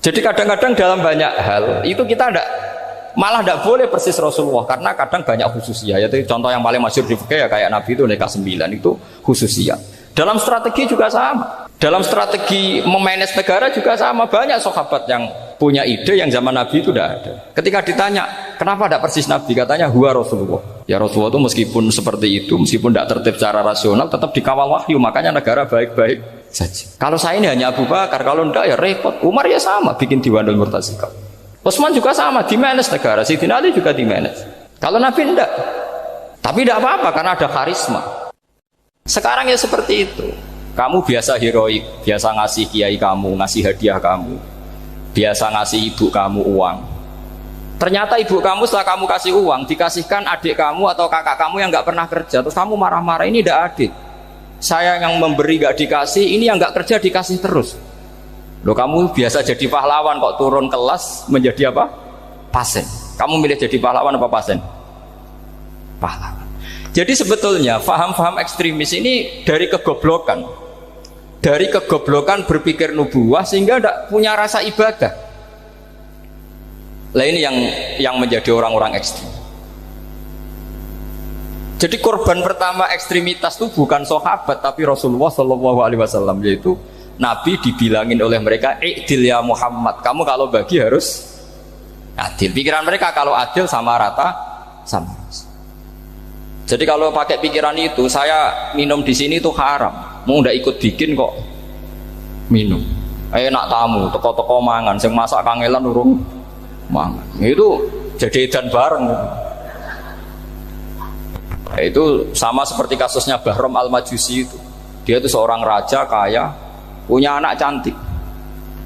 Jadi kadang-kadang dalam banyak hal itu kita malah tidak boleh persis Rasulullah, karena kadang banyak khususiyah. Yaitu contoh yang paling masyhur di fikih ya kayak Nabi itu nikah 9 itu khususiyah. Dalam strategi juga sama. Dalam strategi memanage negara juga sama. Banyak sahabat yang punya ide yang zaman Nabi itu tidak ada. Ketika ditanya, kenapa tidak persis Nabi? Katanya, huwa Rasulullah. Ya Rasulullah itu meskipun seperti itu, meskipun tidak tertib secara rasional, tetap dikawal wahyu. Makanya negara baik-baik saja. Kalau saya ini hanya Abu Bakar, kalau tidak ya repot. Umar ya sama, bikin Diwanul Murtasikab. Utsman juga sama, di-manage negara. Sayyidina Ali juga di-manage. Kalau Nabi tidak. Tapi tidak apa-apa, karena ada karisma. Sekarang ya seperti itu. Kamu biasa heroik, biasa ngasih kiai kamu, ngasih hadiah kamu, biasa ngasih ibu kamu uang. Ternyata ibu kamu setelah kamu kasih uang, dikasihkan adik kamu atau kakak kamu yang nggak pernah kerja, terus kamu marah-marah, ini tidak adil. Saya yang memberi nggak dikasih, ini yang nggak kerja dikasih terus. Loh, kamu biasa jadi pahlawan kok turun kelas menjadi apa? Pasien. Kamu milih jadi pahlawan apa pasien? Pahlawan. Jadi sebetulnya faham-faham ekstremis ini dari kegoblokan. Dari kegoblokan berpikir nubuwah sehingga tidak punya rasa ibadah. Lah ini yang menjadi orang-orang ekstrim. Jadi korban pertama ekstremitas itu bukan sahabat tapi Rasulullah SAW, yaitu Nabi dibilangin oleh mereka, "I'dil ya Muhammad." Kamu kalau bagi harus adil. Pikiran mereka kalau adil sama rata sama. Jadi kalau pakai pikiran itu, saya minum di sini itu haram. Mau ndak ikut bikin kok minum. Enak tamu, toko-toko mangan, sing masak kangelan urung mangan. Itu jadi edan bareng. Itu sama seperti kasusnya Bahram Al-Majusi itu. Dia itu seorang raja kaya, punya anak cantik.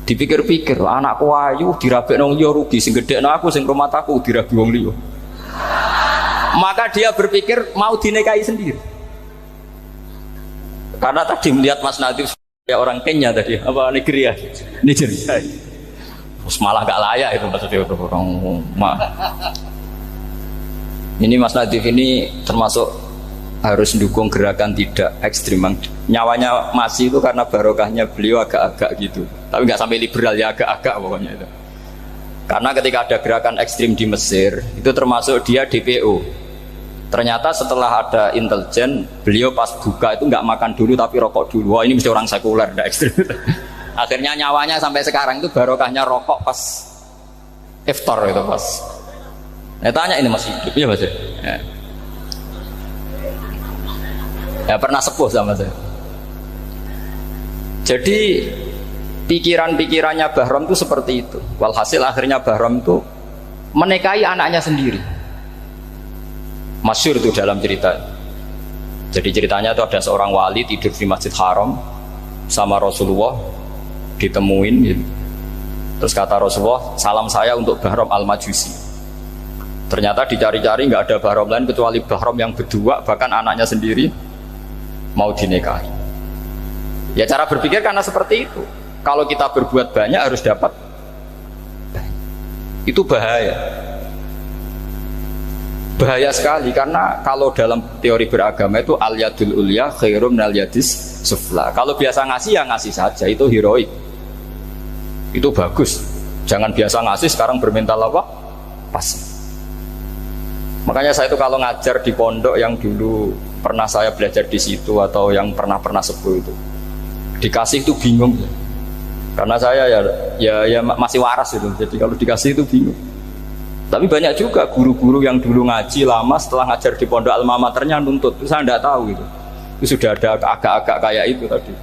Dipikir-pikir, anakku ayu dirabek nang liya rugi, sing gedhekno aku sing rumah aku dirabi wong liya. Maka dia berpikir mau dinikahi sendiri. Karena tadi melihat Mas Nadif ya orang Kenya tadi, apa Nigeria. Terus malah gak layak itu maksudnya orang. Ini Mas Nadif ini termasuk harus mendukung gerakan tidak ekstrim. Nyawanya masih itu karena barokahnya beliau agak-agak gitu. Tapi nggak sampai liberal ya, agak-agak pokoknya itu. Karena ketika ada gerakan ekstrim di Mesir, itu termasuk dia DPO. Ternyata setelah ada intelijen, beliau pas buka itu nggak makan dulu tapi rokok dulu. Wah, ini mesti orang sekuler, tidak ekstrim. Akhirnya nyawanya sampai sekarang itu barokahnya rokok pas iftar itu pas. Nah, tanya ini masih hidup ya Mas? Ya pernah sepuh sama saya. Jadi pikiran-pikirannya Bahram itu seperti itu. Walhasil akhirnya Bahram itu menikahi anaknya sendiri. Masyhur itu dalam cerita. Jadi ceritanya itu ada seorang wali tidur di Masjid Haram sama Rasulullah, ditemuin gitu. Terus kata Rasulullah, salam saya untuk Bahram Al-Majusi. Ternyata dicari-cari nggak ada Bahram lain kecuali Bahram yang berdua, bahkan anaknya sendiri mau dinikahi. Ya cara berpikir karena seperti itu. Kalau kita berbuat banyak harus dapat banyak. Itu bahaya. Bahaya sekali karena kalau dalam teori beragama itu al-yadul ulya khairum minal yadis sufla. Kalau biasa ngasih ya ngasih saja, itu heroik. Itu bagus. Jangan biasa ngasih sekarang bermental apa? Pas. Makanya saya itu kalau ngajar di pondok yang dulu pernah saya belajar di situ atau yang pernah sepuh itu, dikasih itu bingung. Karena saya ya masih waras itu. Jadi kalau dikasih itu bingung. Tapi banyak juga guru-guru yang dulu ngaji lama setelah ngajar di pondok alma maternya nuntut. Saya tidak tahu itu. Itu sudah ada agak-agak kayak itu tadi.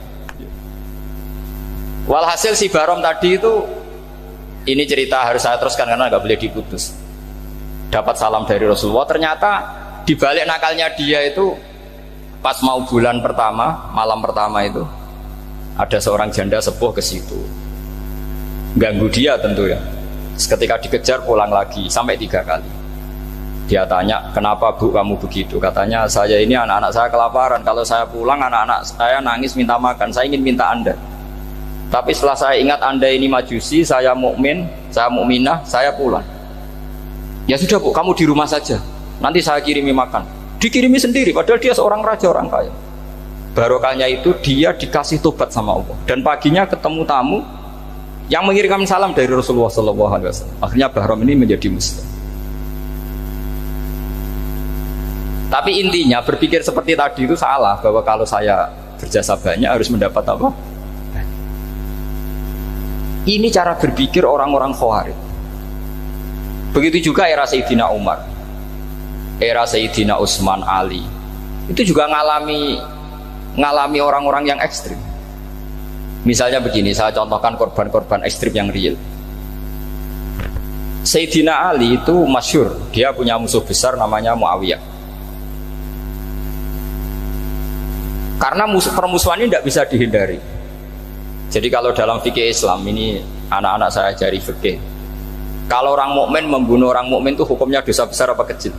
Walhasil si Bahram tadi itu, ini cerita harus saya teruskan karena nggak boleh diputus. Dapat salam dari Rasulullah. Ternyata di balik nakalnya dia itu pas mau bulan pertama, malam pertama itu ada seorang janda sepuh ke situ. Ganggu dia tentu ya. Ketika dikejar pulang lagi sampai 3 kali. Dia tanya, kenapa Bu kamu begitu? Katanya, saya ini anak-anak saya kelaparan. Kalau saya pulang anak-anak saya nangis minta makan. Saya ingin minta Anda. Tapi setelah saya ingat Anda ini majusi, saya mukmin, saya mukminah, saya pulang. Ya sudah Bu, kamu di rumah saja. Nanti saya kirimi makan. Dikirimi sendiri, padahal dia seorang raja, orang kaya. Barokahnya itu dia dikasih tobat sama Allah. Dan paginya ketemu tamu yang mengirimkan salam dari Rasulullah SAW. Akhirnya Bahram ini menjadi Muslim. Tapi intinya berpikir seperti tadi itu salah, bahwa kalau saya berjasa banyak harus mendapat apa? Ini cara berpikir orang-orang Khawarij. Begitu juga era Sayyidina Umar, era Sayyidina Utsman, Ali. Itu juga ngalami orang-orang yang ekstrim. Misalnya begini, saya contohkan korban-korban ekstrim yang real. Sayyidina Ali itu masyhur, dia punya musuh besar namanya Muawiyah. Karena permusuhan ini tidak bisa dihindari. Jadi kalau dalam fikih Islam ini, anak-anak saya ajari fikih. Kalau orang mukmin membunuh orang mukmin itu hukumnya dosa besar apa kecil?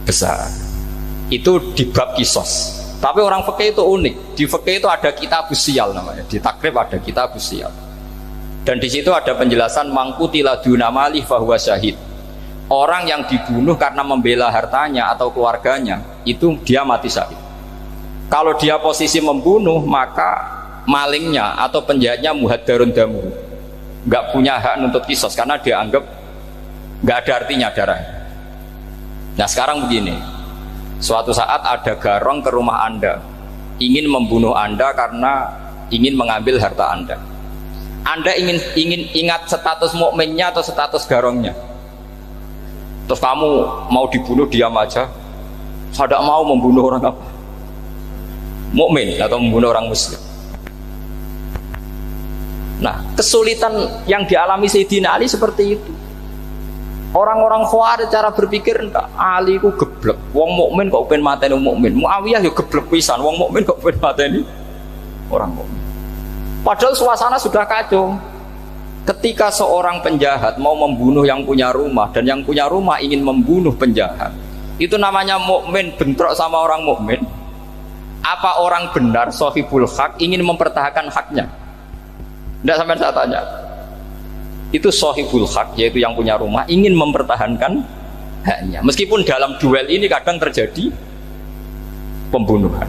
Besar. Itu di bab kisos. Tapi orang fikih itu unik. Di fikih itu ada kitabus siyal namanya. Di takrib ada kitabus siyal. Dan di situ ada penjelasan mangkutila duna mali fahuwa syahid. Orang yang dibunuh karena membela hartanya atau keluarganya, itu dia mati syahid. Kalau dia posisi membunuh, maka malingnya atau penjahatnya muhaddarun damu, nggak punya hak nuntut kisos karena dia anggap nggak ada artinya darah. Nah sekarang begini, suatu saat ada garong ke rumah Anda, ingin membunuh Anda karena ingin mengambil harta Anda. Anda ingin ingat status mukminnya atau status garongnya. Terus kamu mau dibunuh diam aja, saya tidak mau membunuh orang apa? Mukmin atau membunuh orang muslim. Nah, kesulitan yang dialami Sayyidina Ali seperti itu. Orang-orang Khawarij cara berpikir enggak, Ali ku geblek. Wong mukmin kok pengen mateni wong mukmin. Muawiyah yo geblek pisan, wong mukmin kok pengen mateni orang mukmin. Padahal suasana sudah kacau. Ketika seorang penjahat mau membunuh yang punya rumah dan yang punya rumah ingin membunuh penjahat, itu namanya mukmin bentrok sama orang mukmin. Apa orang benar sahibul hak ingin mempertahankan haknya? Tidak sampai saya tanya. Itu sahibul hak, yaitu yang punya rumah ingin mempertahankan haknya. Meskipun dalam duel ini kadang terjadi pembunuhan.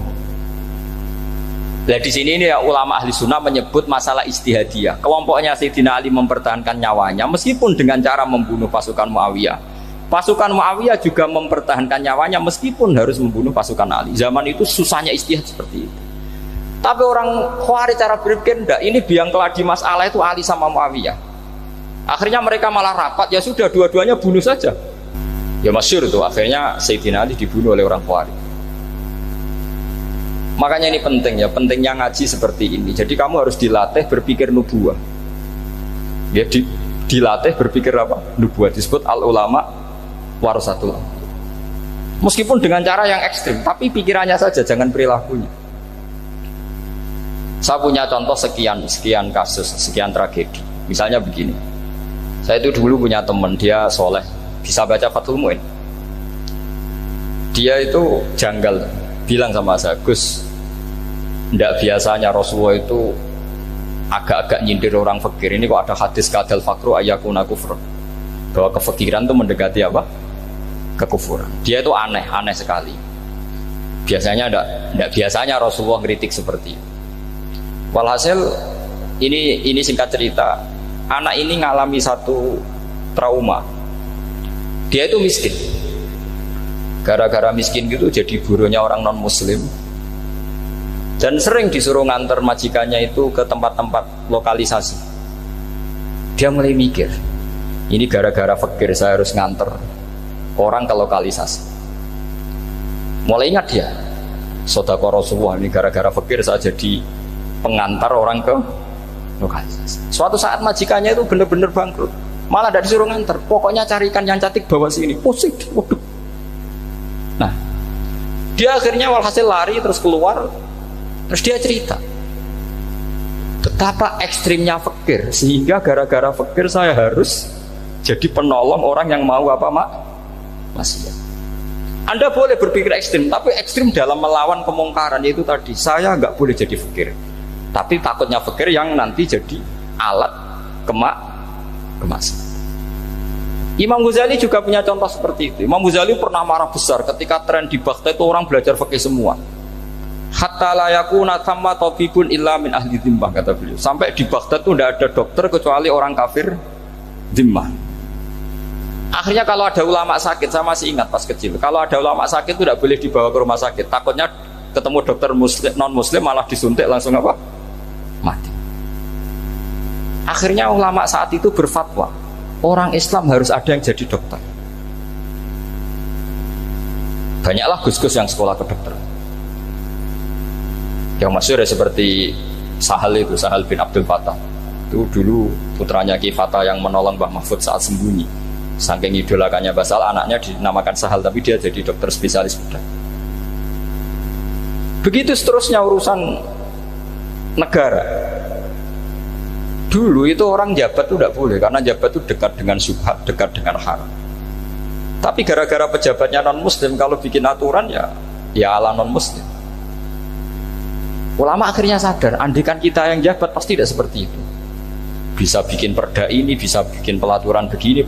Nah di sini ini ya, ulama ahli sunnah menyebut masalah ijtihadiyah. Kelompoknya Sayyidina Ali mempertahankan nyawanya meskipun dengan cara membunuh pasukan Muawiyah. Pasukan Muawiyah juga mempertahankan nyawanya meskipun harus membunuh pasukan Ali. Zaman itu susahnya ijtihad seperti itu. Tapi orang Khawarij cara berpikir enggak, ini biang keladi masalah itu Ali sama Muawiyah. Akhirnya mereka malah rapat, ya sudah dua-duanya bunuh saja. Ya masyhur itu, akhirnya Sayyidina Ali dibunuh oleh orang Khawarij. Makanya ini penting ya, pentingnya ngaji seperti ini. Jadi kamu harus dilatih berpikir nubuwah. Ya dilatih berpikir apa? Nubuwah, disebut al-ulama warasatul. Meskipun dengan cara yang ekstrim, tapi pikirannya saja, jangan perilakunya. Saya punya contoh sekian kasus, sekian tragedi. Misalnya begini, saya itu dulu punya teman, dia soleh, bisa baca Fathul Mu'in. Dia itu janggal, bilang sama saya, Gus, tidak biasanya Rasulullah itu agak-agak nyindir orang fakir. Ini kok ada hadis kadal fakru ayakuna kufur, bahwa kefakiran itu mendekati apa? Kekufuran. Dia itu aneh sekali. Biasanya tidak biasanya Rasulullah ngeritik seperti itu. Walhasil ini singkat cerita, anak ini ngalami satu trauma. Dia itu miskin. Gara-gara miskin gitu jadi burunya orang non muslim. Dan sering disuruh nganter majikannya itu ke tempat-tempat lokalisasi. Dia mulai mikir, ini gara-gara fakir saya harus nganter orang ke lokalisasi. Mulai ingat dia, Sodaqah Rasulullah, ini gara-gara fakir saya jadi pengantar orang ke lokalisasi. Suatu saat majikannya itu benar-benar bangkrut, malah tidak disuruh nganter, pokoknya carikan yang cantik bawa sini. Pusing, waduh. Nah, dia akhirnya walhasil lari terus keluar, terus dia cerita betapa ekstrimnya fakir, sehingga gara-gara fakir saya harus jadi penolong orang yang mau apa maksiat. Anda boleh berpikir ekstrim, tapi ekstrim dalam melawan kemungkaran, yaitu tadi, saya nggak boleh jadi fakir, tapi takutnya fakir yang nanti jadi alat kemaksiatan. Imam Ghazali juga punya contoh seperti itu. Imam Ghazali pernah marah besar ketika tren di Baghdad itu orang belajar fikih semua. Hatta la yakuna thamma tabibun illa min ahli dhimmah, kata beliau. Sampai di Baghdad itu tidak ada dokter kecuali orang kafir dhimmah. Akhirnya kalau ada ulama sakit, saya masih ingat pas kecil, kalau ada ulama sakit itu tidak boleh dibawa ke rumah sakit, takutnya ketemu dokter muslim, non muslim malah disuntik langsung apa? Mati. Akhirnya ulama saat itu berfatwa, orang Islam harus ada yang jadi dokter. Banyaklah gus-gus yang sekolah kedokteran. Yang masyhur ya seperti Sahal itu, Sahal bin Abdul Fattah. Itu dulu putranya Ki Fatah yang menolong Mbah Mahfud saat sembunyi. Saking idolakannya Basal, anaknya dinamakan Sahal, tapi dia jadi dokter spesialis bedah. Begitu seterusnya urusan negara. Dulu itu orang jabat itu tidak boleh, karena jabat itu dekat dengan syubhat, dekat dengan haram. Tapi gara-gara pejabatnya non muslim, kalau bikin aturan ya ala non muslim. Ulama akhirnya sadar, andikan kita yang jabat pasti tidak seperti itu. Bisa bikin perda ini, bisa bikin pelaturan begini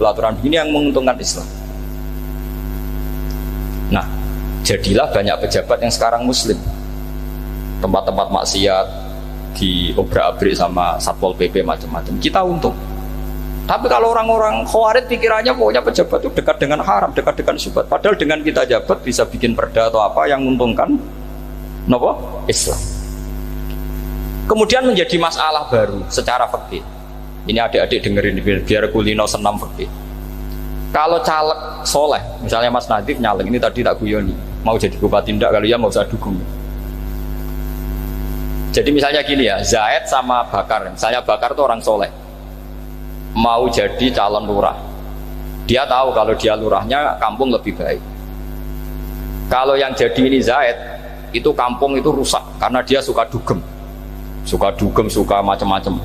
yang menguntungkan Islam. Nah, jadilah banyak pejabat yang sekarang muslim. Tempat-tempat maksiat diobrak-abrik sama Satpol PP macam-macam. Kita untung. Tapi kalau orang-orang khawarij pikirannya pokoknya pejabat itu dekat dengan haram, dekat dengan syubhat. Padahal dengan kita jabat bisa bikin perda atau apa yang menguntungkan Islam. Kemudian menjadi masalah baru secara fikih. Ini adik-adik dengerin biar kulino senam fikih. Kalau caleg soleh, misalnya Mas Nadif nyaleng, ini tadi tak guyoni, mau jadi bupati ndak, kalau ya mau usah dukung. Jadi misalnya gini ya, Zaid sama Bakar, misalnya Bakar itu orang soleh, mau jadi calon lurah. Dia tahu kalau dia lurahnya kampung lebih baik. Kalau yang jadi ini Zaid, itu kampung itu rusak karena dia suka dugem, suka macam-macam.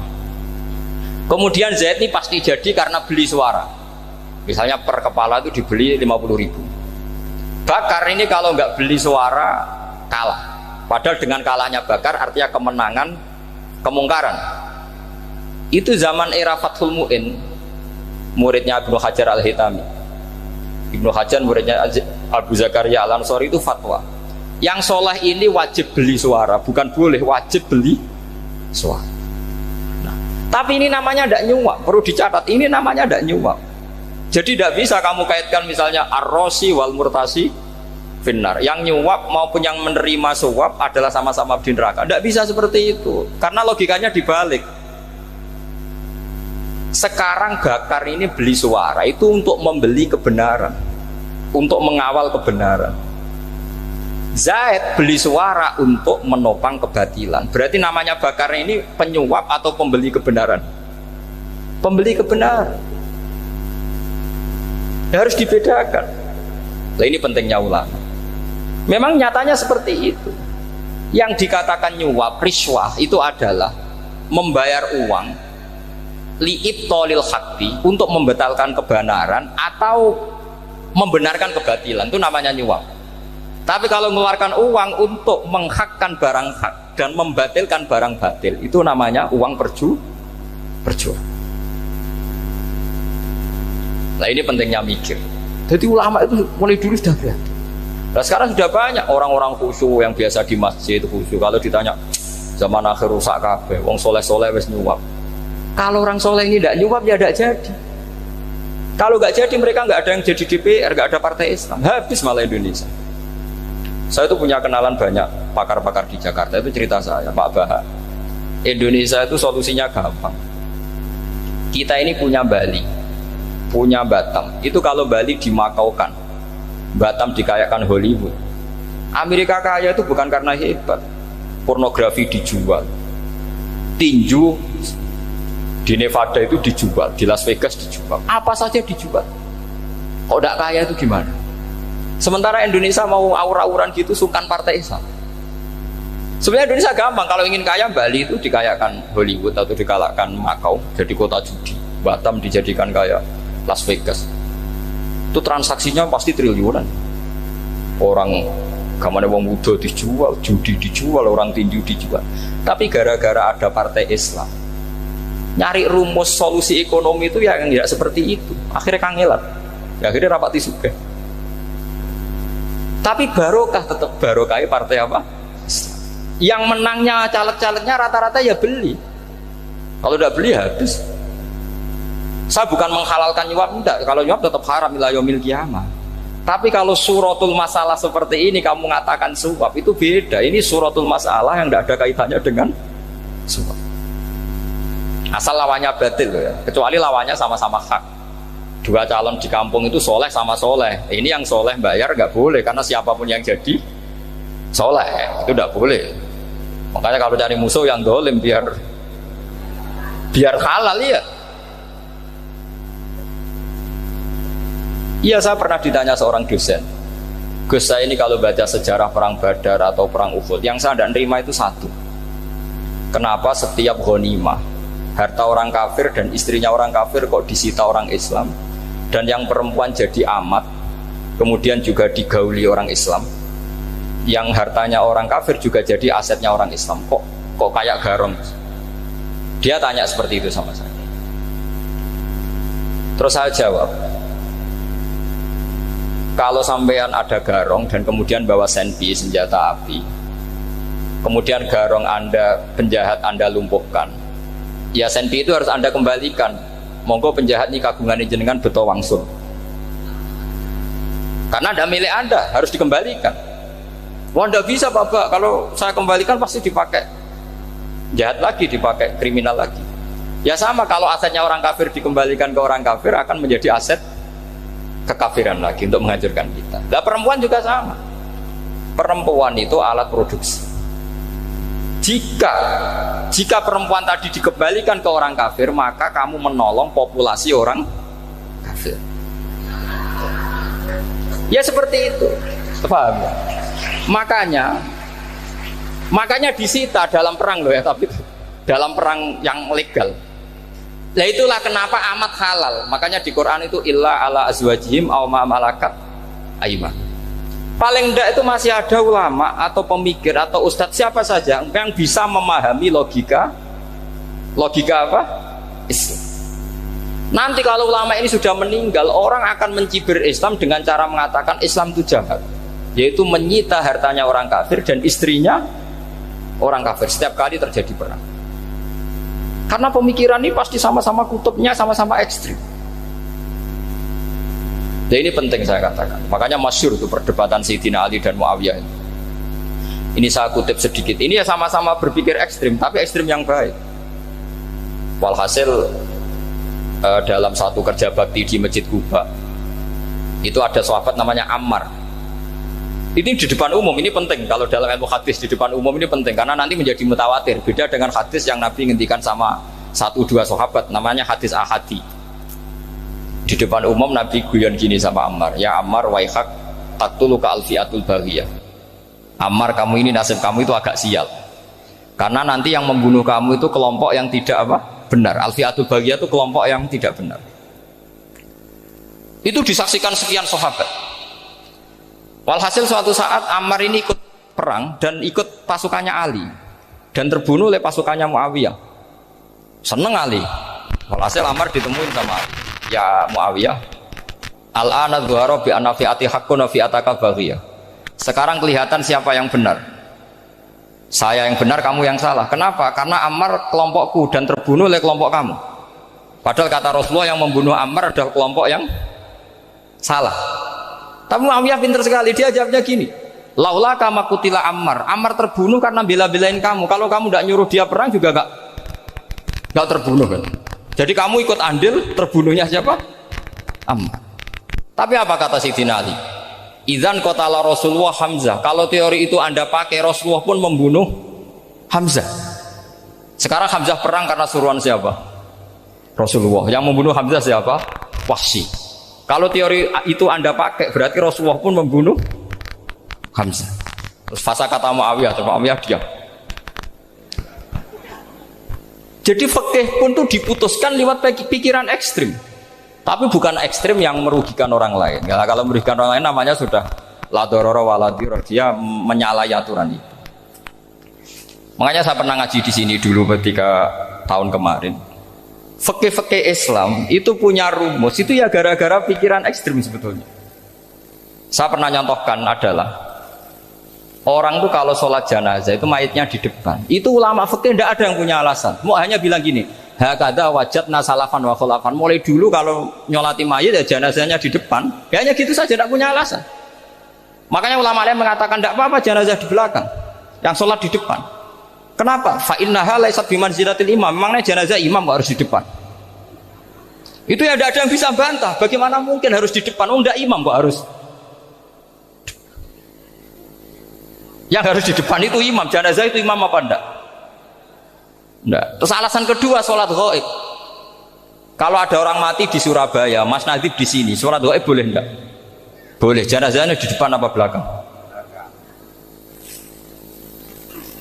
Kemudian Zaid ini pasti jadi karena beli suara. Misalnya per kepala itu dibeli 50.000. Bakar ini kalau nggak beli suara kalah. Padahal dengan kalahnya Bakar artinya kemenangan, kemungkaran. Itu zaman era Fathul Mu'in, muridnya Ibnu Hajar Al-Hitami. Ibnu Hajar muridnya Abu Zakaria Al-Ansori itu fatwa, yang soleh ini wajib beli suara, bukan boleh, wajib beli suara. Nah, tapi ini namanya tidak nyuwak, perlu dicatat, ini namanya tidak nyuwak. Jadi tidak bisa kamu kaitkan misalnya ar-rosi wal murtasi finnar, yang nyuwap maupun yang menerima suap adalah sama-sama di neraka. Tidak bisa seperti itu, karena logikanya dibalik. Sekarang Bakar ini beli suara itu untuk membeli kebenaran, untuk mengawal kebenaran. Zaid beli suara untuk menopang kebatilan. Berarti namanya Bakar ini penyuap atau pembeli kebenaran? Pembeli kebenaran. Harus dibedakan. Nah, ini pentingnya ulama. Memang nyatanya seperti itu. Yang dikatakan nyuap, riswah itu adalah membayar uang li'ibtolil haqqi, untuk membatalkan kebenaran atau membenarkan kebatilan, itu namanya nyuap. Tapi kalau mengeluarkan uang untuk menghakkan barang hak dan membatalkan barang batil, itu namanya uang perjuangan. Nah, ini pentingnya mikir. Jadi ulama itu mulai dulu sudah berhati. Nah, sekarang sudah banyak orang-orang khusyuk yang biasa di masjid khusyuk. Kalau ditanya zaman akhir rusak kabeh, wong soleh-soleh wis nyuap. Kalau orang soleh ini tidak nyuap ya tidak jadi. Kalau nggak jadi mereka nggak ada yang jadi DPR, nggak ada partai Islam, habis malah Indonesia. Saya itu punya kenalan banyak pakar-pakar di Jakarta, itu cerita saya, Pak Bahak. Indonesia itu solusinya gampang. Kita ini punya Bali, punya Batam. Itu kalau Bali dimakaukan, Batam dikayakan Hollywood. Amerika kaya itu bukan karena hebat, pornografi dijual, tinju di Nevada itu dijual, di Las Vegas dijual, apa saja dijual. Kok tidak kaya itu gimana? Sementara Indonesia mau aur-auran gitu, sungkan partai Islam. Sebenarnya Indonesia gampang, kalau ingin kaya Bali itu dikayakan Hollywood atau dikalahkan Makau jadi kota judi, Batam dijadikan kaya Las Vegas. Itu transaksinya pasti triliunan. Orang kamane wong muda dijual, judi dijual, orang tinju dijual. Tapi gara-gara ada partai Islam, nyari rumus solusi ekonomi itu yang tidak seperti itu, akhirnya kangelan, akhirnya rapati suka. Tapi barokah tetap barokah partai apa? Islam. Yang menangnya caleg-calegnya rata-rata ya beli. Kalau tidak beli habis. Saya bukan menghalalkan nyuap, enggak. Kalau nyuap tetap haram ila yaumil qiyamah. Tapi kalau suratul masalah seperti ini kamu mengatakan suap, itu beda. Ini suratul masalah yang tidak ada kaitannya dengan suap. Asal lawannya batil ya. Kecuali lawannya sama-sama hak. Dua calon di kampung itu soleh sama soleh. Ini yang soleh bayar nggak boleh karena siapapun yang jadi soleh itu tidak boleh. Makanya kalau cari musuh yang dolim biar halal ya. Iya, saya pernah ditanya seorang dosen, Gus, saya ini kalau baca sejarah perang Badar atau perang Uhud, yang saya tidak terima itu satu, kenapa setiap ghanimah harta orang kafir dan istrinya orang kafir kok disita orang Islam, dan yang perempuan jadi amat kemudian juga digauli orang Islam, yang hartanya orang kafir juga jadi asetnya orang Islam, kok kayak garong. Dia tanya seperti itu sama saya. Terus saya jawab, kalau sampean ada garong dan kemudian bawa senpi, senjata api, kemudian garong Anda, penjahat Anda lumpuhkan, ya senpi itu harus Anda kembalikan. Monggo penjahat ini kagungan jenengan beto wangsul, karena ada milik Anda, harus dikembalikan. Wah, tidak bisa Bapak, kalau saya kembalikan pasti dipakai jahat lagi, dipakai kriminal lagi. Ya sama, kalau asetnya orang kafir dikembalikan ke orang kafir akan menjadi aset kekafiran lagi untuk menghancurkan kita. Nah, perempuan juga sama. Perempuan itu alat produksi. Jika perempuan tadi dikembalikan ke orang kafir, maka kamu menolong populasi orang kafir. Ya seperti itu. Paham ya? Makanya disita dalam perang loh ya, tapi dalam perang yang legal. Nah itulah kenapa amat halal. Makanya di Quran itu illa ala azwajihim aw ma malakat aiman. Paling enggak itu masih ada ulama atau pemikir atau ustadz siapa saja yang bisa memahami logika apa? Islam. Nanti kalau ulama ini sudah meninggal, orang akan mencibir Islam dengan cara mengatakan Islam itu jahat, yaitu menyita hartanya orang kafir dan istrinya orang kafir setiap kali terjadi perang. Karena pemikiran ini pasti sama-sama kutubnya, sama-sama ekstrim. Dan ini penting saya katakan. Makanya masyhur itu perdebatan Sayyidina Ali dan Muawiyah. Ini saya kutip sedikit. Ini ya sama-sama berpikir ekstrim, tapi ekstrim yang baik. Walhasil dalam satu kerja bakti di Masjid Kuba, itu ada sahabat namanya Ammar. Ini di depan umum, ini penting. Kalau dalam ilmu hadis di depan umum ini penting karena nanti menjadi mutawatir. Beda dengan hadis yang Nabi ngendikan sama 1-2 sahabat, namanya hadis ahadi. Di depan umum Nabi guyon gini sama Ammar, ya Ammar waihak taqtuluka alfiatul baghiyah. Ammar, kamu ini nasib kamu itu agak sial. Karena nanti yang membunuh kamu itu kelompok yang tidak benar. Alfiatul baghiyah itu kelompok yang tidak benar. Itu disaksikan sekian sahabat. Walhasil suatu saat Ammar ini ikut perang dan ikut pasukannya Ali dan terbunuh oleh pasukannya Muawiyah. Seneng Ali. Walhasil Ammar ditemuin sama Ali. Ya Muawiyah, al-ana dhuhara bi anna fi'ati haqqun wa fi'ataka baghiyah. Sekarang kelihatan siapa yang benar. Saya yang benar, kamu yang salah. Kenapa? Karena Ammar kelompokku dan terbunuh oleh kelompok kamu. Padahal kata Rasulullah yang membunuh Ammar adalah kelompok yang salah. Tapi Muawiyah pintar sekali, dia jawabnya gini, laula kama kutila Ammar. Ammar terbunuh karena bela-belain kamu. Kalau kamu tidak nyuruh dia perang juga gak terbunuh kan. Jadi kamu ikut andil terbunuhnya siapa? Ammar. Tapi apa kata Sayyidina Ali? Idzan qatala Rasulullah Hamzah. Kalau teori itu Anda pakai, Rasulullah pun membunuh Hamzah. Sekarang Hamzah perang karena suruhan siapa? Rasulullah. Yang membunuh Hamzah siapa? Wahsy. Kalau teori itu Anda pakai, berarti Rasulullah pun membunuh Hamzah. Terus fasa kata Muawiyah, Muawiyah diam. Jadi fikih pun tuh diputuskan lewat pikiran ekstrim. Tapi bukan ekstrim yang merugikan orang lain. Ya, kalau merugikan orang lain namanya sudah la dororo wala dirar, dia menyalahi aturan itu. Makanya saya pernah ngaji di sini dulu ketika tahun kemarin. Fikih-fikih Islam itu punya rumus, itu ya gara-gara pikiran ekstrim sebetulnya. Saya pernah nyontohkan adalah Orang tuh kalau sholat jenazah itu mayitnya di depan. Itu ulama fikih tidak ada yang punya alasan. Mau hanya bilang gini, hakada wajadna salafan wa khulafan. Mulai dulu kalau nyolati mayit ya jenazahnya di depan. Ya hanya gitu saja, tidak punya alasan. Makanya ulama lain mengatakan tidak apa-apa jenazah di belakang, yang sholat di depan. Kenapa? Fa innaha laysat bimanzilatil imam. Memangnya jenazah imam kok harus di depan? Itu ya tidak ada yang bisa bantah. Bagaimana mungkin harus di depan? Oh enggak, imam kok harus. Yang harus di depan itu imam, jenazah itu imam apa enggak? Enggak. Terus alasan kedua sholat ghaib. Kalau ada orang mati di Surabaya, Mas Nadib di sini, sholat ghaib boleh enggak? Boleh. Jenazahnya di depan apa belakang?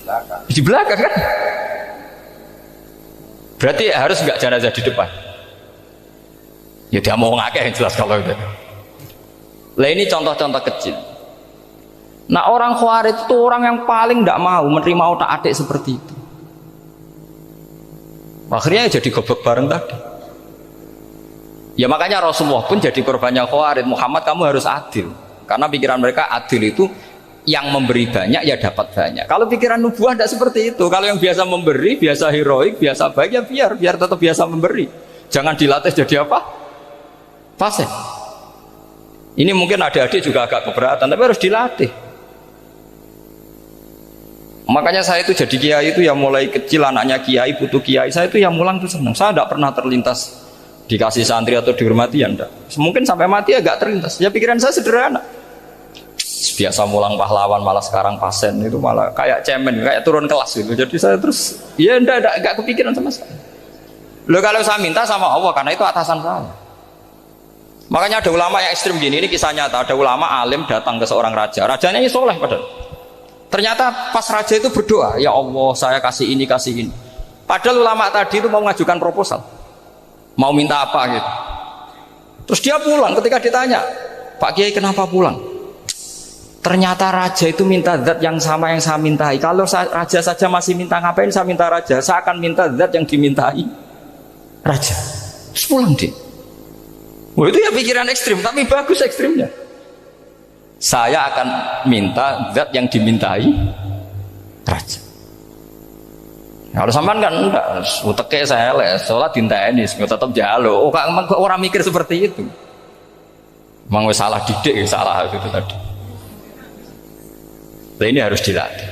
Belakang. Di belakang kan? Berarti harus enggak jenazah di depan? Ya dia mau ngakeh yang jelas kalau itu. Lah ini contoh-contoh kecil. Nah orang Khawarij itu orang yang paling tidak mau menerima otak-atik seperti itu. Akhirnya jadi goblok bareng tadi. Ya makanya Rasulullah pun jadi korbannya Khawarij. Muhammad kamu harus adil. Karena pikiran mereka adil itu yang memberi banyak ya dapat banyak. Kalau pikiran nubuah tidak seperti itu. Kalau yang biasa memberi, biasa heroik, biasa baik ya biar tetap biasa memberi. Jangan dilatih jadi apa? Fasih. Ini mungkin adik-adik juga agak keberatan, tapi harus dilatih. Makanya saya itu jadi kiai itu ya mulai kecil anaknya kiai, putu kiai, saya itu yang mulang itu senang. Saya tidak pernah terlintas dikasih santri atau dihormati ya enggak. Mungkin sampai mati agak terlintas. Ya pikiran saya sederhana. Biasa mulang pahlawan malah sekarang pasen itu malah kayak cemen, kayak turun kelas gitu. Jadi saya terus ya enggak kepikiran sama sekali. Loh kalau saya minta sama Allah karena itu atasan saya. Makanya ada ulama yang ekstrim gini, ini kisah nyata. Ada ulama alim datang ke seorang raja. Rajanya ini soleh padahal. Ternyata pas raja itu berdoa, ya Allah saya kasih ini, kasih ini. Padahal ulama tadi itu mau mengajukan proposal, mau minta apa gitu. Terus dia pulang ketika ditanya, Pak Kiai kenapa pulang? Ternyata raja itu minta zat yang sama yang saya mintai. Kalau raja saja masih minta, ngapain saya minta raja? Saya akan minta zat yang dimintai raja. Terus pulang dia. Wah itu ya pikiran ekstrim, tapi bagus ekstrimnya. Saya akan minta zat yang dimintai raja. Kalau sampean kan enggak, uteke saya les, sholat dinteni, tetap jalo. Oh, orang mikir seperti itu. Memang salah didik, salah itu tadi. Nah, ini harus dilatih.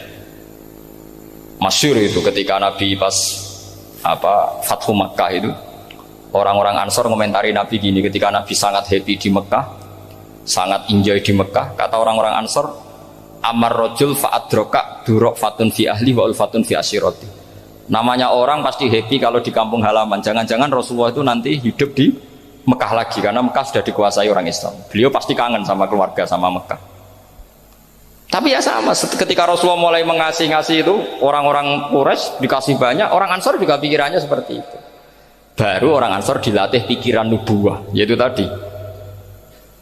Masyhur itu ketika Nabi pas Fathu Makkah itu, orang-orang Ansor komentari Nabi gini, ketika Nabi sangat happy di Mekah, sangat enjoy di Mekah, kata orang-orang Ansor, amar rojul fa'adroka durok fatun fi ahli wa ulfatun fi asyiroti. Namanya orang pasti happy kalau di kampung halaman. Jangan-jangan Rasulullah itu nanti hidup di Mekah lagi, karena Mekah sudah dikuasai orang Islam. Beliau pasti kangen sama keluarga, sama Mekah. Tapi ya sama, ketika Rasulullah mulai mengasih-ngasih itu, orang-orang Quraisy dikasih banyak, orang Ansor juga pikirannya seperti itu. Baru orang Ansor dilatih pikiran nubuwah, yaitu tadi.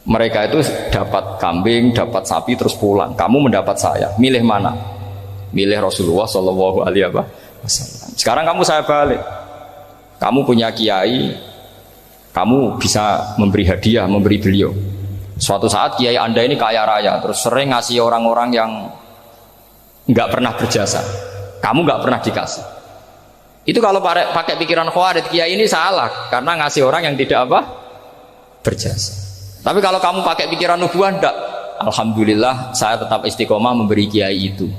Mereka itu dapat kambing, dapat sapi terus pulang. Kamu mendapat saya, milih mana? Milih Rasulullah Shallallahu Alaihi Wasallam. Sekarang kamu saya balik. Kamu punya kiai, kamu bisa memberi hadiah, memberi beliau. Suatu saat kiai Anda ini kaya raya, terus sering ngasih orang-orang yang nggak pernah berjasa. Kamu nggak pernah dikasih. Itu kalau pakai pikiran Khawarij, kiai ini salah karena ngasih orang yang tidak berjasa. Tapi kalau kamu pakai pikiran nubuah, enggak. Alhamdulillah saya tetap istiqomah memberi kiai itu.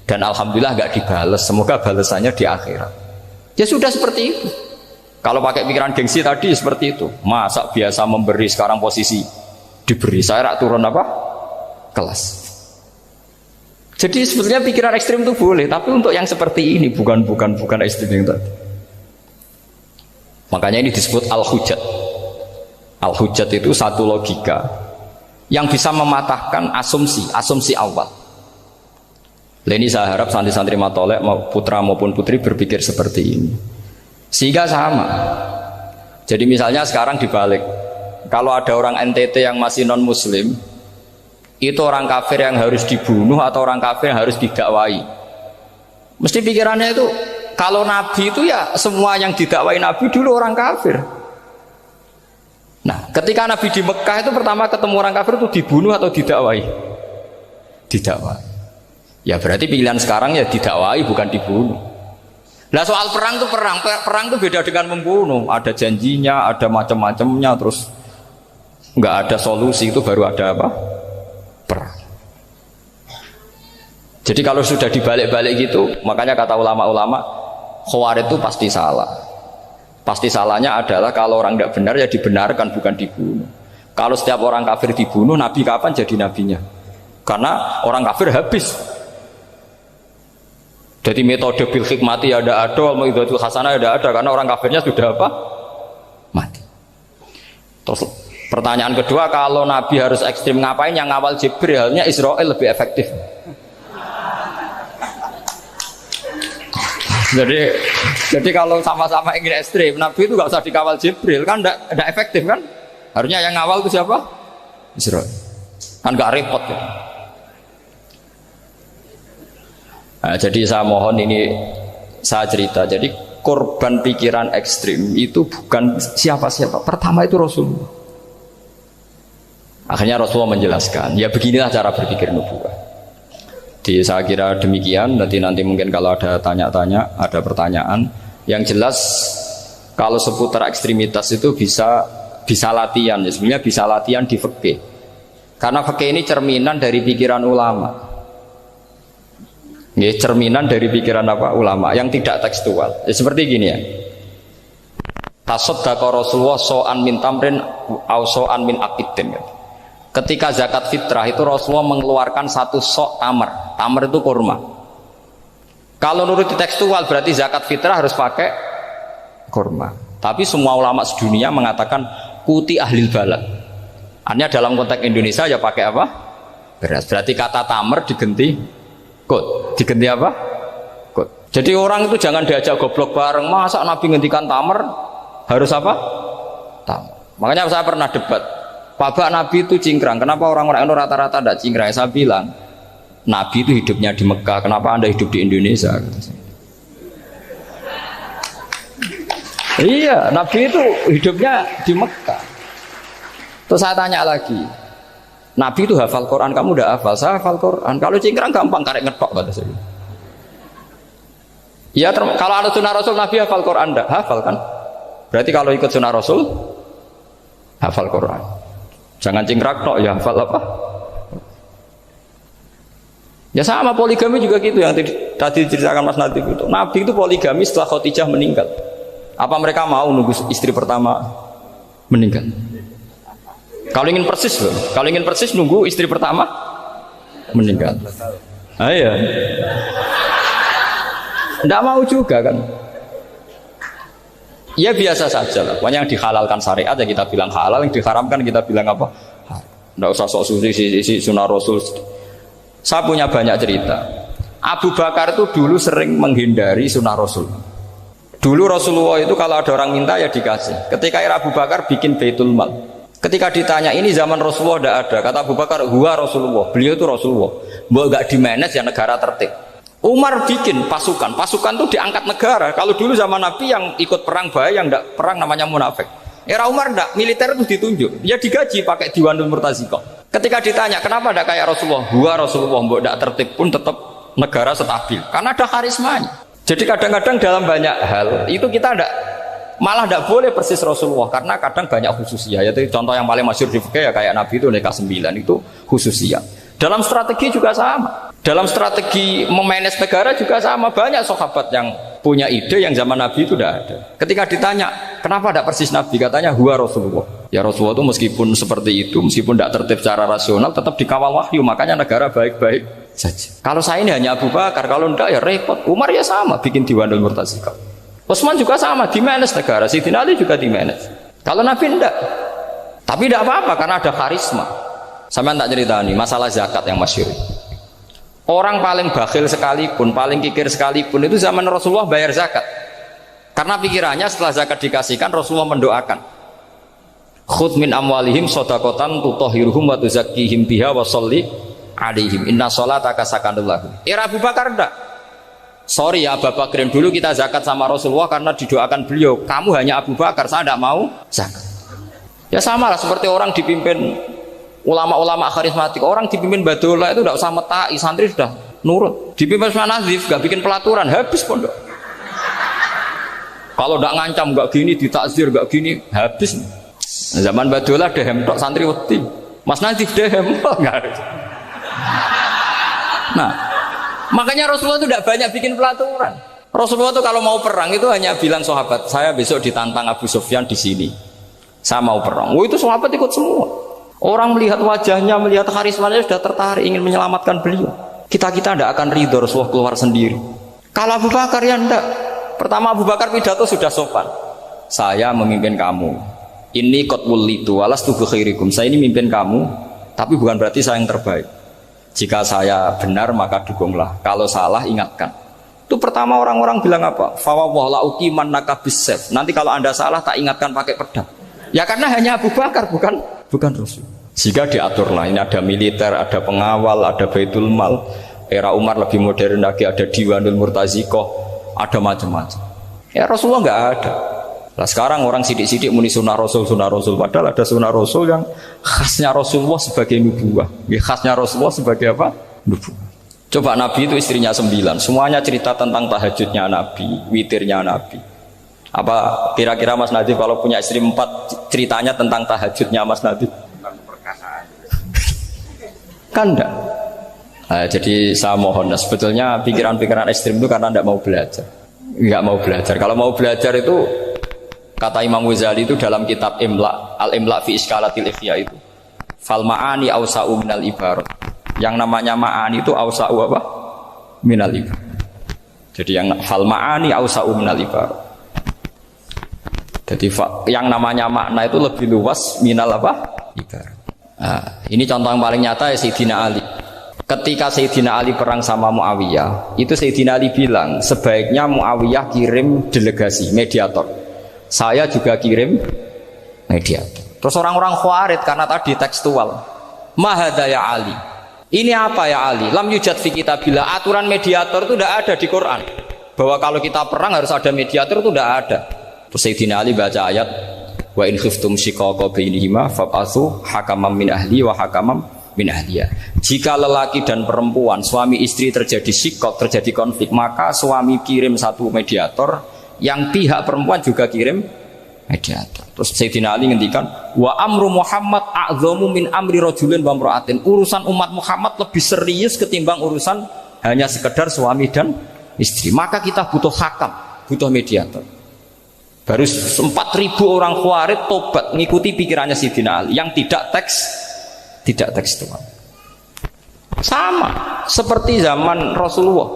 Dan alhamdulillah enggak dibales. Semoga balasannya di akhirat. Ya sudah seperti itu. Kalau pakai pikiran gengsi tadi seperti itu. Masa biasa memberi sekarang posisi diberi. Saya rak turun apa? Kelas. Jadi sebetulnya pikiran ekstrim itu boleh. Tapi untuk yang seperti ini bukan ekstrim yang tadi. Makanya ini disebut al-hujjat. Al-hujjat itu satu logika yang bisa mematahkan asumsi awal. Ini saya harap santri-santri matolek putra maupun putri berpikir seperti ini. Sehingga sama. Jadi misalnya sekarang dibalik, kalau ada orang NTT yang masih non muslim, itu orang kafir yang harus dibunuh atau orang kafir yang harus didakwai. Mesti pikirannya itu, kalau Nabi itu ya semua yang didakwai Nabi dulu orang kafir. Nah, ketika Nabi di Mekah itu pertama ketemu orang kafir itu dibunuh atau didakwai? Didakwai. Ya berarti pilihan sekarang ya didakwai bukan dibunuh. Nah soal perang tuh perang tuh beda dengan membunuh. Ada janjinya, ada macam-macamnya, terus nggak ada solusi, itu baru ada apa? Perang. Jadi kalau sudah dibalik-balik gitu, makanya kata ulama-ulama, Khawarij itu pasti salah. Pasti salahnya adalah kalau orang tidak benar ya dibenarkan, bukan dibunuh. Kalau setiap orang kafir dibunuh, Nabi kapan jadi nabinya? Karena orang kafir habis. Jadi metode bil hikmati ya ada, mau'izatul hasanah ya ada, karena orang kafirnya sudah apa? Mati. Terus pertanyaan kedua, kalau Nabi harus ekstrim ngapain? Yang ngawal Jibril, halnya Israel lebih efektif. Jadi kalau sama-sama ingin ekstrim, Nabi itu nggak usah dikawal Jibril, kan tidak efektif kan? Harusnya yang ngawal itu siapa? Israel. Kan nggak repot ya. Nah, jadi saya mohon ini saya cerita. Jadi korban pikiran ekstrim itu bukan siapa-siapa. Pertama itu Rasulullah. Akhirnya Rasulullah menjelaskan, ya beginilah cara berpikir nubuwah. Jadi saya kira demikian. Nanti mungkin kalau ada tanya-tanya, ada pertanyaan. Yang jelas kalau seputar ekstremitas itu bisa latihan. Ya, sebenarnya bisa latihan di fikih. Karena fikih ini cerminan dari pikiran ulama. Ya, cerminan dari pikiran apa? Ulama yang tidak tekstual. Ya, seperti gini ya. Tasaddaqa Rasulullah so'an min tamrin au so'an min aqidin. Ya. Ketika zakat fitrah itu Rasulullah mengeluarkan satu sok tamar. Tamar itu kurma. Kalau menurut tekstual berarti zakat fitrah harus pakai kurma. Tapi semua ulama sedunia mengatakan kuti ahlil balad. Artinya dalam konteks Indonesia ya pakai apa? Beras. Berarti kata tamar diganti kut. Diganti apa? Kut. Jadi orang itu jangan diajak goblok bareng. Masa Nabi ngendikan tamar harus apa? Tamar. Makanya saya pernah debat. Pak Nabi itu cingkrang. Kenapa orang-orang itu rata-rata tidak cingkrang? Saya bilang, Nabi itu hidupnya di Mekah. Kenapa Anda hidup di Indonesia? Iya, Nabi itu hidupnya di Mekah. Terus saya tanya lagi, Nabi itu hafal Quran, kamu udah hafal? Saya hafal Quran. Kalau cingkrang gampang, karek ngetok kata saya. Ya, kalau ada sunnah Rasul, Nabi hafal Quran enggak? Hafal kan? Berarti kalau ikut sunnah Rasul, hafal Quran. Jangan cingkrak tok, ya hafal apa? Ya sama poligami juga gitu yang tadi diceritakan Mas Natif itu. Nabi itu poligami setelah Khadijah meninggal. Apa mereka mau nunggu istri pertama meninggal? Kalau ingin persis loh, kalau ingin persis nunggu istri pertama meninggal. Ah iya. Tidak mau juga kan? Ya biasa saja lah. Pokoknya yang dihalalkan syariat ya kita bilang halal, yang diharamkan kita bilang apa? Tidak usah sok suci sunnah Rasul. Saya punya banyak cerita. Abu Bakar itu dulu sering menghindari sunnah Rasul. Dulu Rasulullah itu kalau ada orang minta ya dikasih. Ketika era Abu Bakar bikin Baitul Mal. Ketika ditanya ini zaman Rasulullah tidak ada. Kata Abu Bakar, huwa Rasulullah. Beliau itu Rasulullah. Mau gak dimanage ya negara tertib. Umar bikin pasukan itu diangkat negara. Kalau dulu zaman Nabi yang ikut perang bahaya, yang tidak perang namanya munafik. Era Umar tidak, militer itu ditunjuk. Ya digaji pakai Diwanul Murtazikoh. Ketika ditanya kenapa tidak kayak Rasulullah, huwa Rasulullah, mbok tidak tertib pun tetap negara stabil. Karena ada karismanya. Jadi kadang-kadang dalam banyak hal itu kita malah tidak boleh persis Rasulullah, karena kadang banyak khususiyah. Yaitu contoh yang paling masyhur di fikih ya kayak Nabi itu nikah 9 itu khususiyah. Dalam strategi juga sama. Dalam strategi memanage negara juga sama. Banyak sahabat yang punya ide yang zaman Nabi itu tidak ada. Ketika ditanya, kenapa tidak persis Nabi? Katanya, huwa Rasulullah. Ya Rasulullah itu meskipun seperti itu, meskipun tidak tertib secara rasional, tetap dikawal wahyu. Makanya negara baik-baik saja. Kalau saya ini hanya Abu Bakar, kalau tidak ya repot. Umar ya sama, bikin Diwanul Murtazikoh. Utsman juga sama, di-manage negara. Sayyidina Ali juga di-manage. Kalau Nabi tidak. Tapi tidak apa-apa, karena ada karisma. Sampai tak cerita nih, masalah zakat yang masyhur. Orang paling bakhil sekalipun, paling kikir sekalipun itu zaman Rasulullah bayar zakat. Karena pikirannya setelah zakat dikasihkan, Rasulullah mendoakan. Khudh min amwalihim shadaqatan tutahhiruhum wa tuzakkihim biha wa sholli alaihim. Inna sholataka sakanul lahum. Era Abu Bakar enggak. Sorry ya Abu Bakrin, dulu kita zakat sama Rasulullah karena didoakan beliau. Kamu hanya Abu Bakar, saya tidak mau zakat. Ya sama lah seperti orang dipimpin ulama-ulama karismatik, orang dipimpin Badullah itu tidak usah metai, santri sudah nurut. Dipimpin Mas Nazif gak bikin pelaturan, habis pondok. Kalau ndak ngancam gak gini, ditakzir gak gini, habis. Zaman Badolah dehem tok santri wedi. Mas Nazif dehem enggak. Nah, makanya Rasulullah itu tidak banyak bikin pelaturan. Rasulullah itu kalau mau perang itu hanya bilang sahabat, saya besok ditantang Abu Sufyan di sini. Saya mau perang. Oh itu sahabat ikut semua. Orang melihat wajahnya, melihat karismanya sudah tertarik ingin menyelamatkan beliau. Kita tidak akan ridho Rasulullah keluar sendiri. Kalau Abu Bakar ya enggak. Pertama Abu Bakar pidato sudah sopan. Saya memimpin kamu. Ini qatwul litu walas tubuh khairikum. Saya ini memimpin kamu, tapi bukan berarti saya yang terbaik. Jika saya benar maka dukunglah. Kalau salah ingatkan. Itu pertama orang-orang bilang apa? Fawwah la uqiman nakabisef. Nanti kalau Anda salah tak ingatkan pakai pedang. Ya karena hanya Abu Bakar bukan Rasul. Jika diaturlah ini ada militer, ada pengawal, ada baitul mal. Era Umar lebih modern lagi, ada Diwanul Murtazikoh, ada macam-macam. Ya Rasulullah nggak ada. Nah sekarang orang sidik-sidik muni sunnah Rasul, padahal ada sunnah Rasul yang khasnya Rasulullah sebagai nubuwah. Ya, khasnya Rasulullah sebagai apa? Nubuwah. Coba Nabi itu istrinya 9, semuanya cerita tentang tahajudnya Nabi, witirnya Nabi. Apa kira-kira Mas Nadif kalau punya istri 4 ceritanya tentang tahajudnya Mas Nadif? Kan enggak. Nah, jadi saya mohon, sebetulnya pikiran-pikiran ekstrim itu karena enggak mau belajar. Enggak mau belajar. Kalau mau belajar itu kata Imam Ghazali itu dalam kitab Imla, Al-Imla fi Iskalatil Ikhya itu. Fal ma'ani awsa'u minal ibarat. Yang namanya ma'ani itu awsa'u apa? Minal ibarat. Jadi yang fal ma'ani awsa'u minal ibarat. Jadi yang namanya makna itu lebih luas minal apa? Ibarat. Nah, ini contoh yang paling nyata ya Sayyidina Ali. Ketika Sayyidina Ali perang sama Muawiyah, itu Sayyidina Ali bilang sebaiknya Muawiyah kirim delegasi mediator. Saya juga kirim mediator. Terus orang-orang Khawarij karena tadi tekstual. Mahadha ya Ali. Ini apa ya Ali? Lam yujad fi kitabillah. Aturan mediator itu tidak ada di Quran. Bahwa kalau kita perang harus ada mediator itu tidak ada. Terus Sayyidina Ali baca ayat wa in khiftum shiqaqa bainihima fab'atsu hakaman min ahli wa hakaman min ahliya. Jika lelaki dan perempuan, suami istri terjadi shiqaq, terjadi konflik, maka suami kirim satu mediator, yang pihak perempuan juga kirim mediator. Terus Sayyidina Ali ngendikan wa amru Muhammad a'dhamu min amri rajulin wa imra'atin. Urusan umat Muhammad lebih serius ketimbang urusan hanya sekedar suami dan istri. Maka kita butuh hakam, butuh mediator. Baru 4.000 orang Khawarij tobat mengikuti pikirannya Sayyidina Ali yang tidak tekstual. Sama seperti zaman Rasulullah.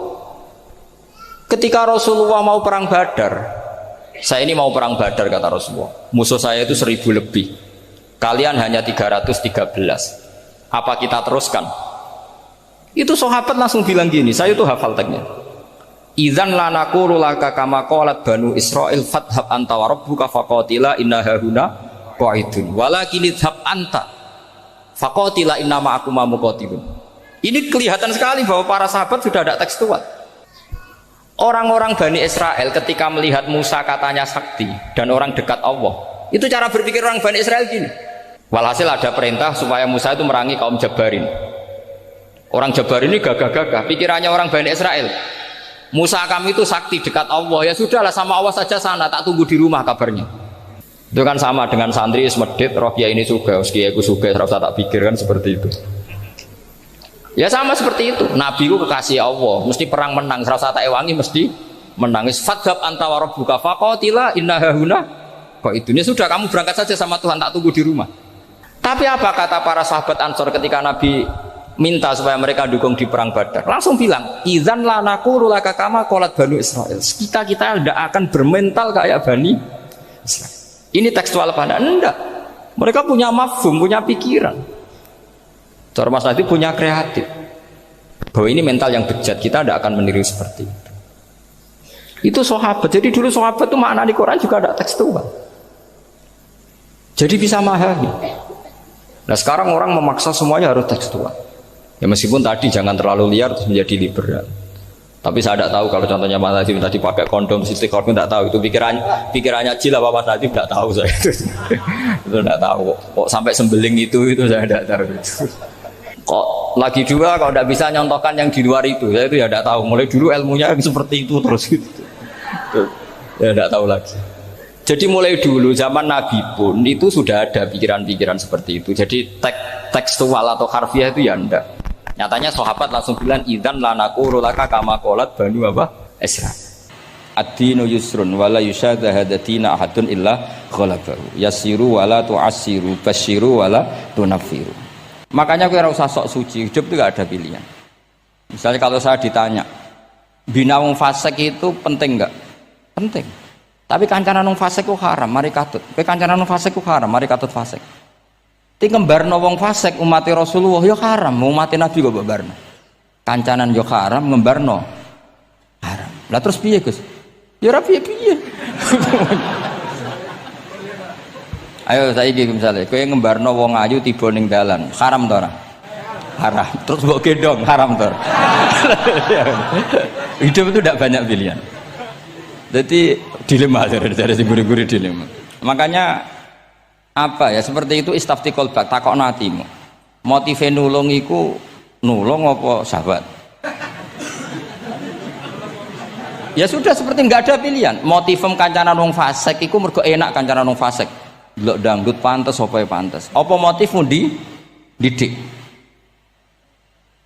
Ketika Rasulullah mau perang Badar, saya ini mau perang Badar kata Rasulullah. Musuh saya itu 1.000 lebih. Kalian hanya 313. Apa kita teruskan? Itu sahabat langsung bilang gini, saya itu hafal teksnya. Idzan lanaqulu laka kama qalat banu Israil fathab anta wa rabbuka faqatila inna hahuna qa'idun walakin idhab anta faqatila inna ma'akum muqatilun. Ini kelihatan sekali bahwa para sahabat sudah ada tekstual. Orang-orang Bani Israel ketika melihat Musa katanya sakti dan orang dekat Allah, itu cara berpikir orang Bani Israel gini. Walhasil ada perintah supaya Musa itu merangi kaum Jabarin. Orang Jabarin ini gagah-gagah, pikirannya orang Bani Israel. Musa kami itu sakti dekat Allah, ya sudahlah sama Allah saja sana, tak tunggu di rumah kabarnya. Itu kan sama dengan santri semedit, roh kiai ini juga, kiai aku juga, serasa tak pikir kan seperti itu. Ya sama seperti itu. Nabi ku kekasih Allah, mesti perang menang, serasa tak ewangi mesti menangis. Fadhab anta wa rabbuka faqatila inna hahuna qa'idun. Ya sudah kamu berangkat saja sama Tuhan, tak tunggu di rumah. Tapi apa kata para sahabat Ansor ketika Nabi minta supaya mereka dukung di perang Badar? Langsung bilang, idzan lanaqulu laka kama qalat banu Israil. Kita tidak akan bermental kayak Bani Israil. Ini tekstual apa? Enggak. Mereka punya mafhum, punya pikiran. Cara Mas Nadi punya kreatif. Bahwa ini mental yang bejat, kita tidak akan meniru seperti itu. Itu sahabat. Jadi dulu sahabat itu makna di Quran juga ada tekstual. Jadi bisa memahami. Nah sekarang orang memaksa semuanya harus tekstual. Ya meskipun tadi jangan terlalu liar terus menjadi liberal. Tapi saya tidak tahu kalau contohnya Mas Nadiem tadi pakai kondom istiqomah, tidak tahu itu pikirannya Jil apa Mas Nadiem, tidak tahu saya itu tidak tahu kok sampai sembeling itu saya tidak tahu itu. Kok lagi dua kalau tidak bisa nyontohkan yang di luar itu, saya itu ya tidak tahu. Mulai dulu ilmunya seperti itu terus gitu. Ya tidak tahu lagi. Jadi mulai dulu zaman Nabi pun itu sudah ada pikiran-pikiran seperti itu. Jadi tekstual atau harfiah itu ya enggak. Nyatanya sahabat langsung bilang idzan lanaku laka kama qalat banu apa? Esra. Ad-dinu yusrun wala yusyadahadatina ahadun illa ghalabahu. Yasiru wala tu'assiru basyiru wala tunaffiru. Makanya ora usah sok suci, hidup itu gak ada pilihan. Misalnya kalau saya ditanya, bina wong fasik itu penting enggak? Penting. Tapi kancanan wong fasik ku haram, mari katut. Kowe kancanan wong fasik ku haram, mari katut fasik. Ti ngembarno wong fasik umat Rasulullah ya haram, umat Nabi kok mbarno. Kancanan yo haram, ngembarno haram. Lah terus piye, Gus? Ya ora piye-piye. Ayo saiki misalnya kowe ngembarno wong ayu tiba ning dalan, haram to ora? Haram. Terus mbok gendong, haram to. Hidup itu tidak banyak pilihan. Jadi dilema dari si guru-guru dilema. Makanya apa ya seperti itu istafti qalbak takokno atimu. Motive nulung iku nulung apa sahabat? Ya sudah seperti nggak ada pilihan. Motivem kancanan wong fasik iku mergo enak kancanan wong fasik. Delok dangdut pantes apa pantes. Apa motifmu didik?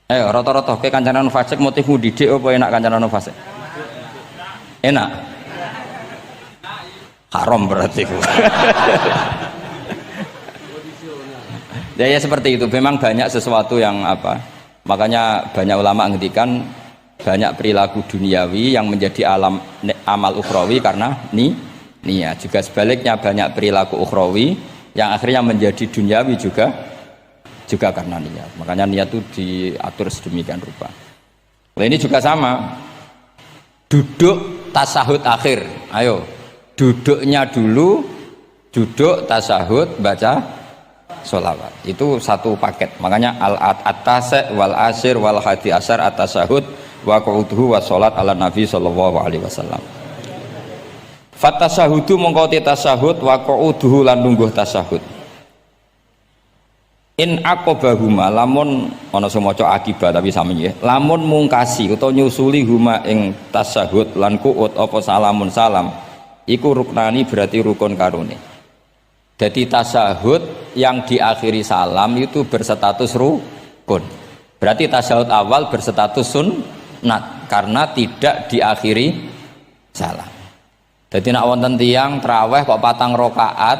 Ayo rata-rata ke kancanan fasik motifmu didik apa enak kancanan fasik? Enak. Haram berarti. Ya seperti itu. Memang banyak sesuatu yang apa? Makanya banyak ulama ngendikan banyak perilaku duniawi yang menjadi amal ukhrawi karena niat. Juga sebaliknya banyak perilaku ukhrawi yang akhirnya menjadi duniawi juga karena niat. Makanya niat itu diatur sedemikian rupa. Nah, ini juga sama. Duduk tasahud akhir. Ayo, duduknya dulu, duduk tasahud baca sholawat. Itu satu paket. Makanya al-atas wal asir wal hadi asar at-tasahud wa qu'uduhu wa sholat ala nabi sallallahu alaihi wasallam. Fatasahudu mongko tasahud wa qu'uduhu lan lungguh tasahud. In aqobahuma lamun ana sing maca akibah tapi sami nggih. Lamun mungkasi utawa nyusuli huma ing tasahud lan qu'ud apa salamun salam iku ruknani berarti rukun karone. Jadi tasahud yang diakhiri salam itu berstatus rukun. Berarti tasahud awal berstatus sunnat karena tidak diakhiri salam. Jadi nak wonten tiyang traweh kok 4 rakaat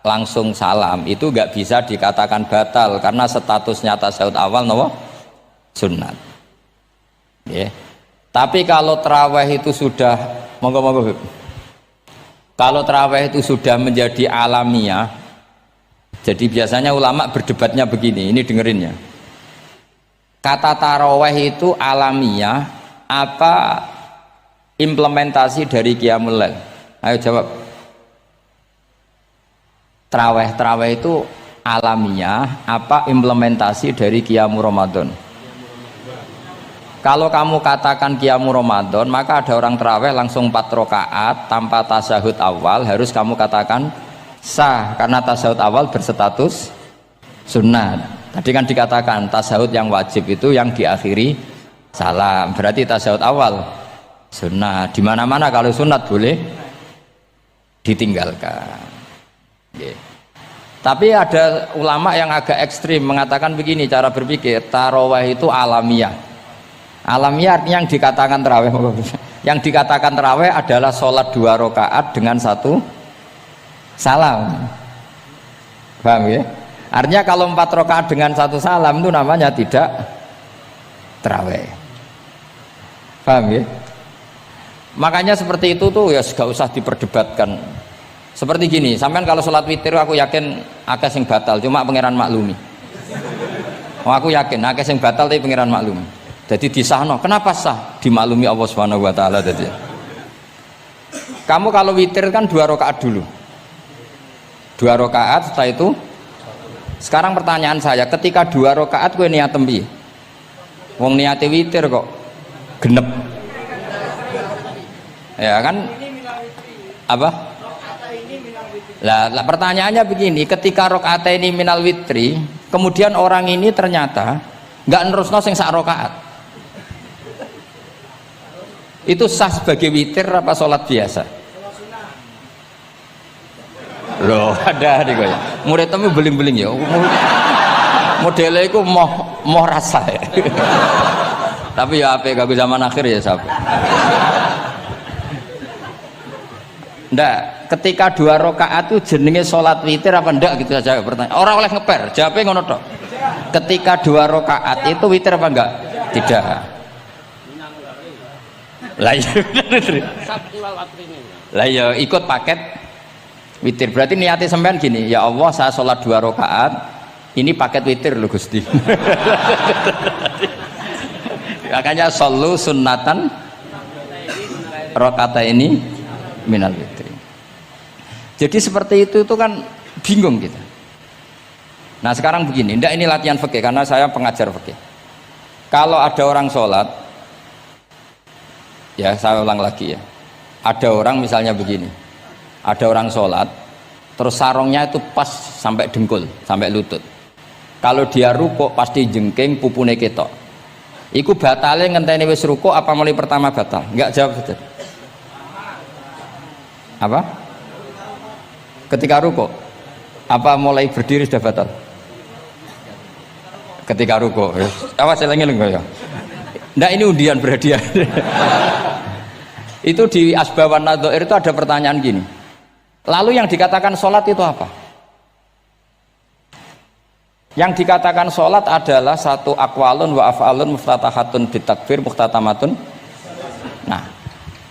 langsung salam itu enggak bisa dikatakan batal karena statusnya tasawuf awal nopo sunnat. Yeah. Tapi kalau traweh itu sudah monggo kalau traweh itu sudah menjadi alamiah, jadi biasanya ulama berdebatnya begini, ini dengerin ya. Kata taraweh itu alamiah apa implementasi dari Qiyamul Lail? Ayo jawab. Traweh itu alamiah apa implementasi dari Qiyamul Ramadan? Kalau kamu katakan Qiyamul Ramadan, maka ada orang traweh langsung 4 rakaat tanpa tasahud awal, harus kamu katakan sah karena tasahud awal berstatus sunnah. Tadi kan dikatakan tasahud yang wajib itu yang diakhiri salam, berarti tasahud awal sunnah. Di mana-mana kalau sunat boleh ditinggalkan. Yeah. Tapi ada ulama yang agak ekstrim mengatakan begini cara berpikir, tarawih itu alamiah. Alamiah artinya yang dikatakan tarawih, yang dikatakan tarawih adalah sholat 2 rakaat dengan 1 salam. Paham ya? Artinya kalau 4 rakaat dengan 1 salam itu namanya tidak tarawih. Paham ya? Makanya seperti itu tuh ya gak usah diperdebatkan. Seperti gini, sampean kalau sholat witir aku yakin akeh sing batal, cuma pangeran maklumi. Oh, aku yakin akeh sing batal tapi pangeran maklumi. Jadi disahno, kenapa sah? Dimaklumi Allah Subhanahu wa taala tadi. Kamu kalau witir kan 2 rakaat dulu. 2 rakaat setelah itu. Sekarang pertanyaan saya, ketika 2 rakaat kowe niat tembi. Wong niate witir kok genep. Ya kan? Apa? Lah pertanyaannya begini, ketika rakaat ini minal witri kemudian orang ini ternyata nggak nerusno sing sak rakaat, itu sah sebagai witir apa sholat biasa? Loh, ada nih gue. Murid temu beling-beling ya. Modelnya itu mau rasa ya. Tapi ya apa kagak zaman akhir ya sampai. Ndak, ketika 2 rakaat itu jenenge sholat witir apa ndak gitu saja pertanyaan. Orang oleh ngeper, jawabnya ngono tok. Ketika 2 rakaat itu witir apa enggak? Tidak. Lah ya ikut paket witir. Berarti niatnya sampean gini, ya Allah saya sholat 2 rakaat, ini paket witir lho Gusti. Makanya shollu sunnatan rakaata ini minal witri. Jadi seperti itu kan bingung kita. Nah sekarang begini, ndak ini latihan fikih karena saya pengajar fikih. Kalau ada orang sholat, ya saya ulang lagi ya, ada orang misalnya begini, ada orang sholat terus sarungnya itu pas sampai dengkul, sampai lutut. Kalau dia rukuk pasti jengking pupune ketok. Iku batale ngenteni wis rukuk apa mulai pertama batal? Enggak, jawab saja. Apa? Ketika rukuk apa mulai berdiri sudah batal? Ketika rukuk. Awas eling-eling ya. Ndak ini undian berhadiah. Itu di Asbawan Nadhair itu ada pertanyaan gini. Lalu yang dikatakan sholat itu apa? Yang dikatakan sholat adalah satu akwalun wa af'alun muftatahatun bitakbir muhtatamatun. Nah,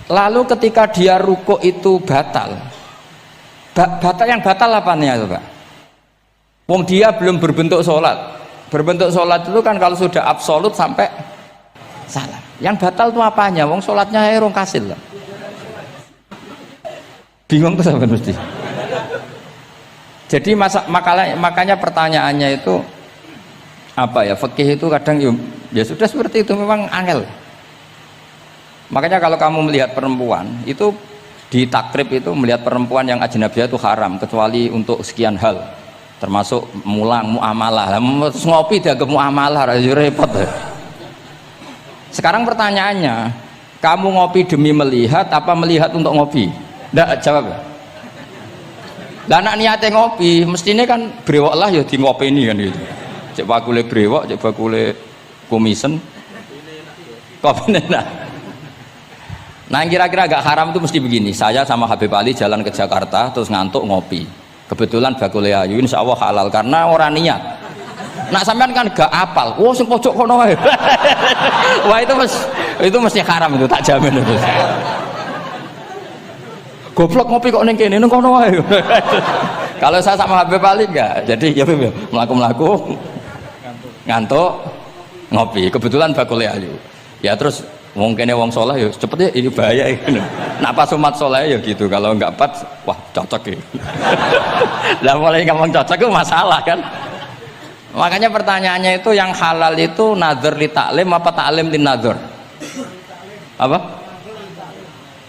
lalu ketika dia rukuk itu batal. Batal yang batal apanya itu Pak? Wong dia belum berbentuk sholat. Berbentuk sholat itu kan kalau sudah absolut sampai salam. Yang batal itu apanya? Wong sholatnya erong kasil lah. Bingung tuh sampai mesti. Jadi makanya pertanyaannya itu apa ya, fikih itu kadang ya sudah seperti itu, memang angel. Makanya kalau kamu melihat perempuan itu di takrib itu melihat perempuan yang ajnabiyah itu haram kecuali untuk sekian hal, termasuk mulang muamalah. Terus ngopi dia ke muamalah repot. Sekarang pertanyaannya, kamu ngopi demi melihat apa melihat untuk ngopi? Nggak, jawab. Lah anak niate ngopi, mestinya kan brewok lah ya di ngopi ini kan gitu. Cek bakule brewok, cek bakule komisen. Kopi enak. Nah kira-kira agak haram itu mesti begini. Saya sama Habib Ali jalan ke Jakarta terus ngantuk ngopi. Kebetulan bakule ayu, insya Allah halal karena orang niat. Nak sampean kan gak apal. Wah sing pojok kono wae. Wah itu mesti haram itu, tak jamin itu. Goblok ngopi kok ning kene ning kono wae. Kalau saya sama Habib Ali enggak. Jadi ya mlaku-mlaku ngantuk ngopi. Kebetulan bakule ayu. Ya terus wong kene wong saleh ya cepet ya ini bahaya iki. Nak pas umat saleh ya gitu. Kalau enggak pas wah cocok ya. Lah mulai ngomong cocok itu masalah kan. Makanya pertanyaannya itu yang halal itu nazar li taklim apa taklim li nazar? Apa?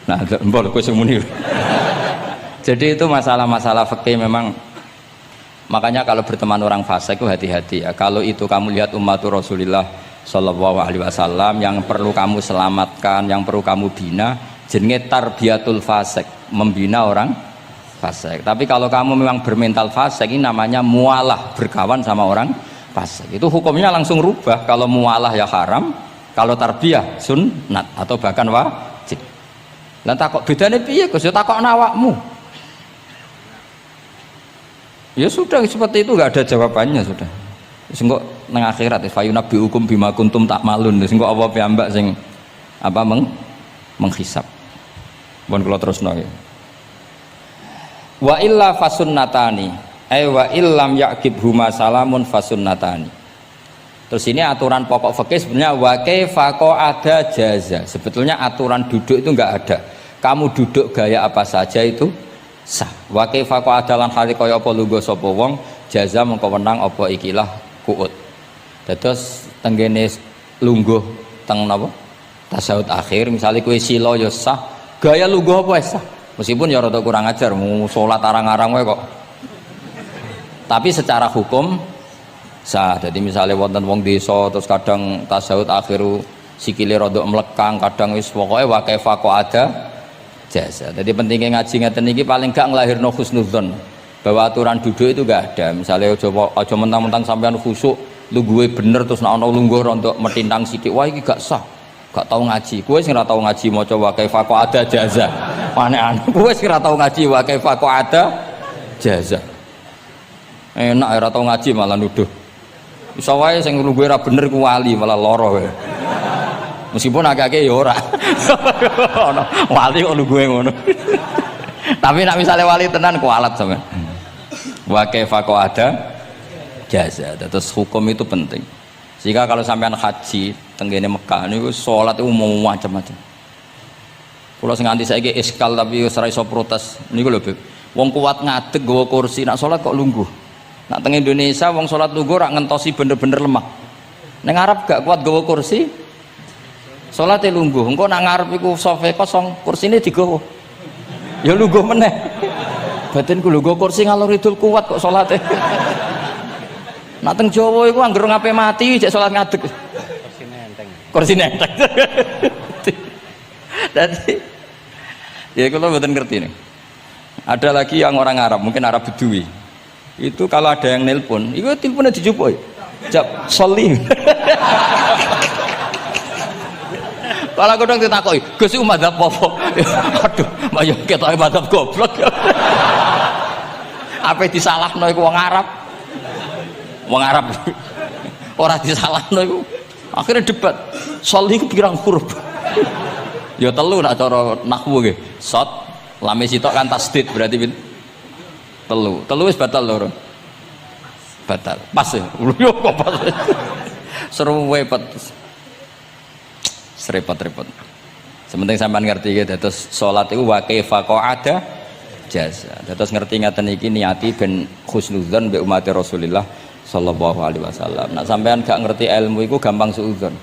Nah, mbok kowe semuni. Jadi itu masalah-masalah fikih memang. Makanya kalau berteman orang fasik itu hati-hati ya. Kalau itu kamu lihat umatur Rasulullah sallallahu alaihi wasallam yang perlu kamu selamatkan, yang perlu kamu bina, jenenge tarbiyatul fasik, membina orang fasik. Tapi kalau kamu memang bermental fasik, ini namanya mualah, berkawan sama orang fasik. Itu hukumnya langsung rubah. Kalau mualah ya haram, kalau tarbiyah sunnat atau bahkan wajib. Lah takok bedane piye Gus? Ya takokno awakmu. Ya sudah seperti itu, enggak ada jawabannya sudah. Wis engko nang akhirat fayunabbi hukum bima kuntum takmalun. Wis engko apa piyambak sing apa menghisab. Mun kula terusno ya. Wa illa fasunnatani. Wa illam yaqibhuma salamun fasunnatani. Terus ini aturan pokok fikih sebenarnya wa kaifa ada jaza. Sebetulnya aturan duduk itu enggak ada. Kamu duduk gaya apa saja itu sah. Wa kaifa adalan hali kaya apa lungguh sapa wong jaza mengko wenang apa ikilah kuut. Terus tenggene lungguh teng napa? Tasawuf akhir misalnya kowe sila ya sah, gaya lungguh apa sah. Meskipun ya rada kurang ajar, mau salat arang-arang wae kok. Tapi secara hukum sah. Jadi misalnya wonten wong desa terus kadang tasawuf akhiru sikile rodok melekang, kadang wis pokoke wa kaifa ada jasa. Jadi pentingnya ngaji ngeten iki paling gak nglahirno husnudzon bahwa aturan duduk itu gak ada. Misalnya aja mentang-mentang sampean khusuk lungguhe bener terus nek ana lungguh rontok metintang sithik wah iki gak sah. Gak tau ngaji. Kowe sing ora tau ngaji maca wa kaifa ada jaza. Aneh-aneh. Kowe sing ora tau ngaji wa kaifa ada jaza. Enak ora tau ngaji malah nuduh. Iso wae sing lungguhe ora bener ku wali malah lara wae. Meskipun agak-agak ya ora. Wali kok lungguhe ngono. Tapi nek misale wali tenan kualat sampean. Wa kaifa ada jaza. Terus hukum itu penting. Sehingga kalau sampean haji tenggene Mekah niku salat itu umum macam-macam. Kula sing nganti saiki iskal tapi wis ora iso protes. Niku lho, Beb. Wong kuat ngadeg nggawa kursi, nak salat kok lungguh. Nak teng Indonesia wong salat lungguh ora ngentosi bener-bener lemah. Ning Arab gak kuat nggawa kursi. Salate lungguh. Engko nak ngarep iku sofa kosong, kursine digawa. Ya lungguh meneh. Batinku lho nggawa kursi ngalor idul kuat kok salate. Nak teng Jawa iku anggere ngape mati cek salat ngadeg. Kursi nenteng. Jadi ya kalau mboten ngerti nih. Ada lagi yang orang Arab, mungkin Arab Bedui. Itu kalau ada yang nelpon, itu teleponnya dijupuk. Jap soli. Kalau aku dong ditakoi, Gus iku madzhab apa? Aduh, mbak yo ketoke madzhab goblok. Apa disalahno iku wong Arab? Wong Arab. Ora disalahno iku. Akhirnya debat. Soli iku pirang huruf? Ya telu nak cara nahwu nggih. Sot, lame sitok kan tasdid berarti telu. Telu wis batal lho. Batal. Pas ya. Yo kok pas. Seru repot. Serepot-repot. Sementing sampean ngerti gitu, terus salat itu wa kaifa ada jasa. Terus ngerti ngaten iki niati ben husnudzon mbek umat Rasulullah sallallahu alaihi wasallam. Nak sampean gak ngerti ilmu iku gampang suudzon.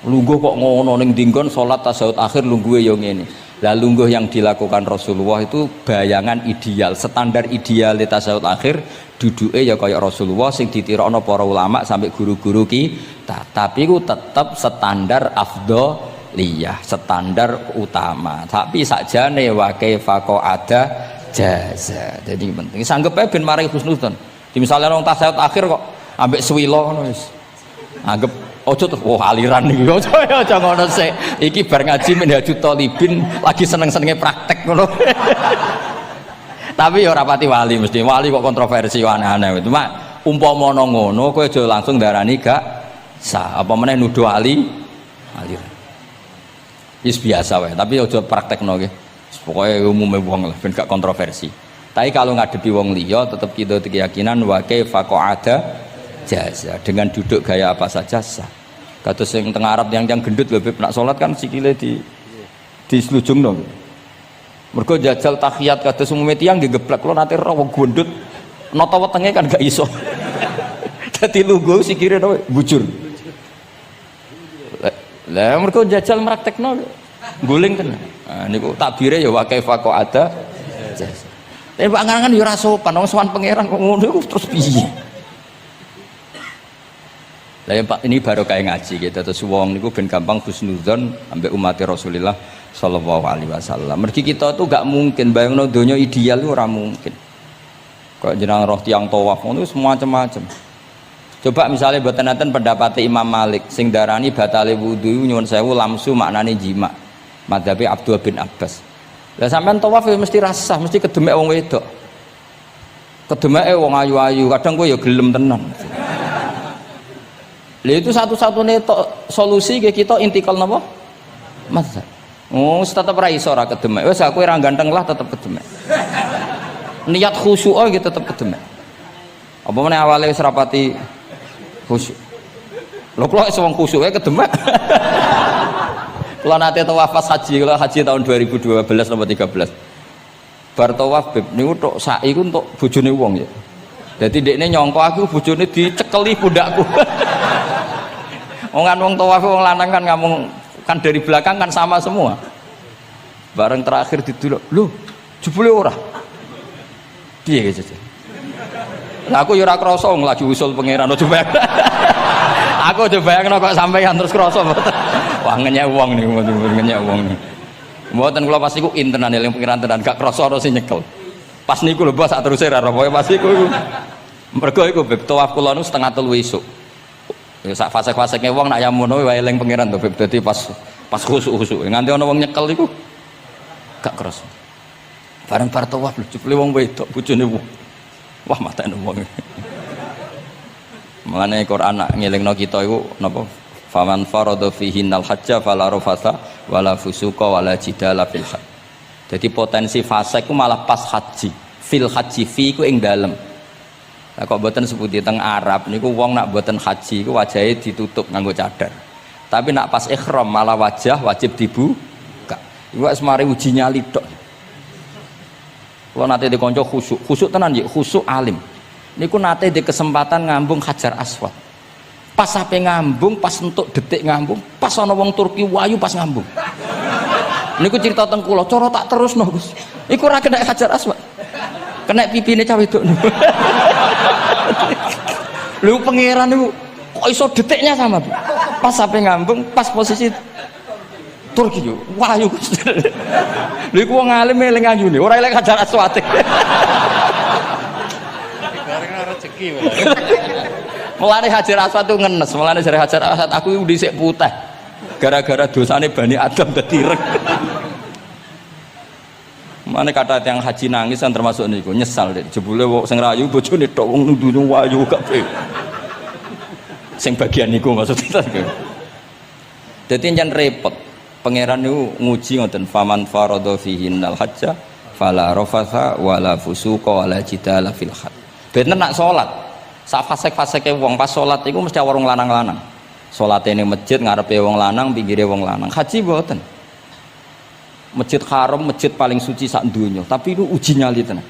Lungguh kok ngono ning dinggon salat tasyahud akhir lungguhe yo ngene. Lah lungguh yang dilakukan Rasulullah itu bayangan ideal, standar ideal tasyahud akhir duduke ya kaya Rasulullah sing ditirakno para ulama sampai guru-guru kita. Tapi ku tetep standar afdholiyah, standar utama. Tapi sakjane wa kaifa ada jaza. Jadi penting sanggep ae ben mari husnudzon. Di misalnya orang tasyahud akhir kok ambek swilo ngono wis. Anggap ojo terus aliran iki aja ngono sik. Iki bar ngaji Minhajut Thalibin lagi seneng-senenge praktek ngono. Tapi ya ora pati wali mesti. Wali kok kontroversi aneh-aneh. Cuma umpama ngono kowe aja langsung darani gak sah. Apa meneh nuduh aliran. Wis biasa wae, tapi aja praktekno nggih. Pokoke umume wong lah ben gak kontroversi. Tapi kalau ngadepi wong liya tetap kita keyakinan wa kaifa ada jasa dengan duduk gaya apa saja sah. Kados sing teng Arab yang gendut lho nak salat kan sikile di slujungno. Mergo jajal tahiyat kados umume tiyang nggih geblek kula nate ro wong gendut nata wetenge kan gak iso. Dadi lungguh sikire bujur. Lah mergo jajal praktekno guling tenan. Nah niku takbire ya wa kaifa ada jasa. Tapi Pak Ngangan ya ora sopan, wong sowan pangeran kok ngono iku terus piye? Lah ya Pak ini baru kayak ngaji gitu terus wong niku ben gampang husnudzon ambek umat Rasulullah sallallahu alaihi wasallam. Mergi kita tuh gak mungkin bayangno donya ideal itu ora mungkin. Kok jeneng roh tiyang tawaf ngono semua macam-macam. Coba misalnya mboten enten pendapat Imam Malik sing darani batale wudu nyuwun sewu lamsu maknane jima. Madzhabe Abdul bin Abbas. Lah sampean tawaf ya mesti rasah, mesti kedemek wong wedok. Kedemeke wong ayu-ayu, kadang kowe ya gelem tenan. Lah itu satu-satunya solusi ke kita intikal napa? Mazhab. Oh, tetep ra iso ra kedemek. Wis aku ora ganteng lah tetep kedemek. Niat khusyuk iki tetep kedemek. Apa meneh awale wis rapati khusyuk. Lho kula wis wong khusyuke kedemek. Kula nate tawaf pas haji, kula haji tahun 2012 nomor 13. Bar tawaf beb niku tok sak iku untuk bojone wong ya. Dadi ndekne nyangka aku bojone dicekeli pundakku. Wong tawaf wong lanang kan ngomong kan dari belakang kan sama semua. Bareng terakhir didelok, lho jebule ora. Piye gitu. Lah aku yo ora krasa wong lagi usul pangeran coba. Aku coba bayangno kok sampeyan terus krasa mboten. Wah ngenyek wong niku ngenyek wong. Mboten kula pas iku intenan eling pangeran tenan gak krasa ana sing nyekel. Pas niku lho bos sak teruse ra pokoke pas iku. Mergo iku beb tawaf kula nu setengah 3 esuk. Ya sak fase-faseke wong nak yamono wae eling pangeran to beb dadi pas khusuk-khusuk. Nganti ana wong nyekel iku gak krasa. Bareng bar tawaf lho jebule wong wedok bojone wong. Wah matane wong. Mulane Quran nak ngelingno kita iku napa? Faman farada fihinnal hajja fala rafasa wala fusuqa wala jidala fil hajj. Jadi potensi fasik ku malah pas haji. Fil haji fi ku ing dalem. Lah kok mboten sebuti teng Arab niku wong nak mboten haji iku wajahe ditutup nganggo cadar. Tapi nak pas ihram malah wajah wajib dibuka. Iku wis mari uji nyali tok. Kula nate dikonco khusuk tenan nggih, khusuk alim. Niku nate di kesempatan ngambung Hajar Aswad. Pas sampe ngambung, pas entuk detik ngambung, pas ana wong Turki wayu pas ngambung. Niku cerita teng kula, cara tak terusno Gus. Iku ora kena Hajar Aswad. Kena pipine cah wedok niku. Lho pangeran niku kok iso detiknya sama, Bu. Pas sampe ngambung, pas posisi Turki yo, wayu Gus. Lha iku wong alim eling ayune, ora eling Hajar Aswad. Rezeki wae. Mulane Hajar Aswad itu ngenes, mulane jare Hajar Aswad aku iku dhisik putih. Gara-gara dosane Bani Adam dadi ireng. Mulane kata yang haji nangis kan termasuk niku, nyesal deh. Jebule wong sing rayu bojone tok wong nundune wayu kabeh. Sing bagian niku maksudnya. Dadi njen repot. Pangeran niku nguji ngoten faman farada fihinnal hajja fala rafatha wala fusuqa wala jidala fil hajj. Bener nak salat. Sak fasek-faseke wong pas salat iku mesti warung lanang-lanang. Salate ning masjid ngarepe wong lanang, pinggire wong lanang. Haji mboten. Masjid Haram, masjid paling suci sak donya, tapi itu uji nyali tenan.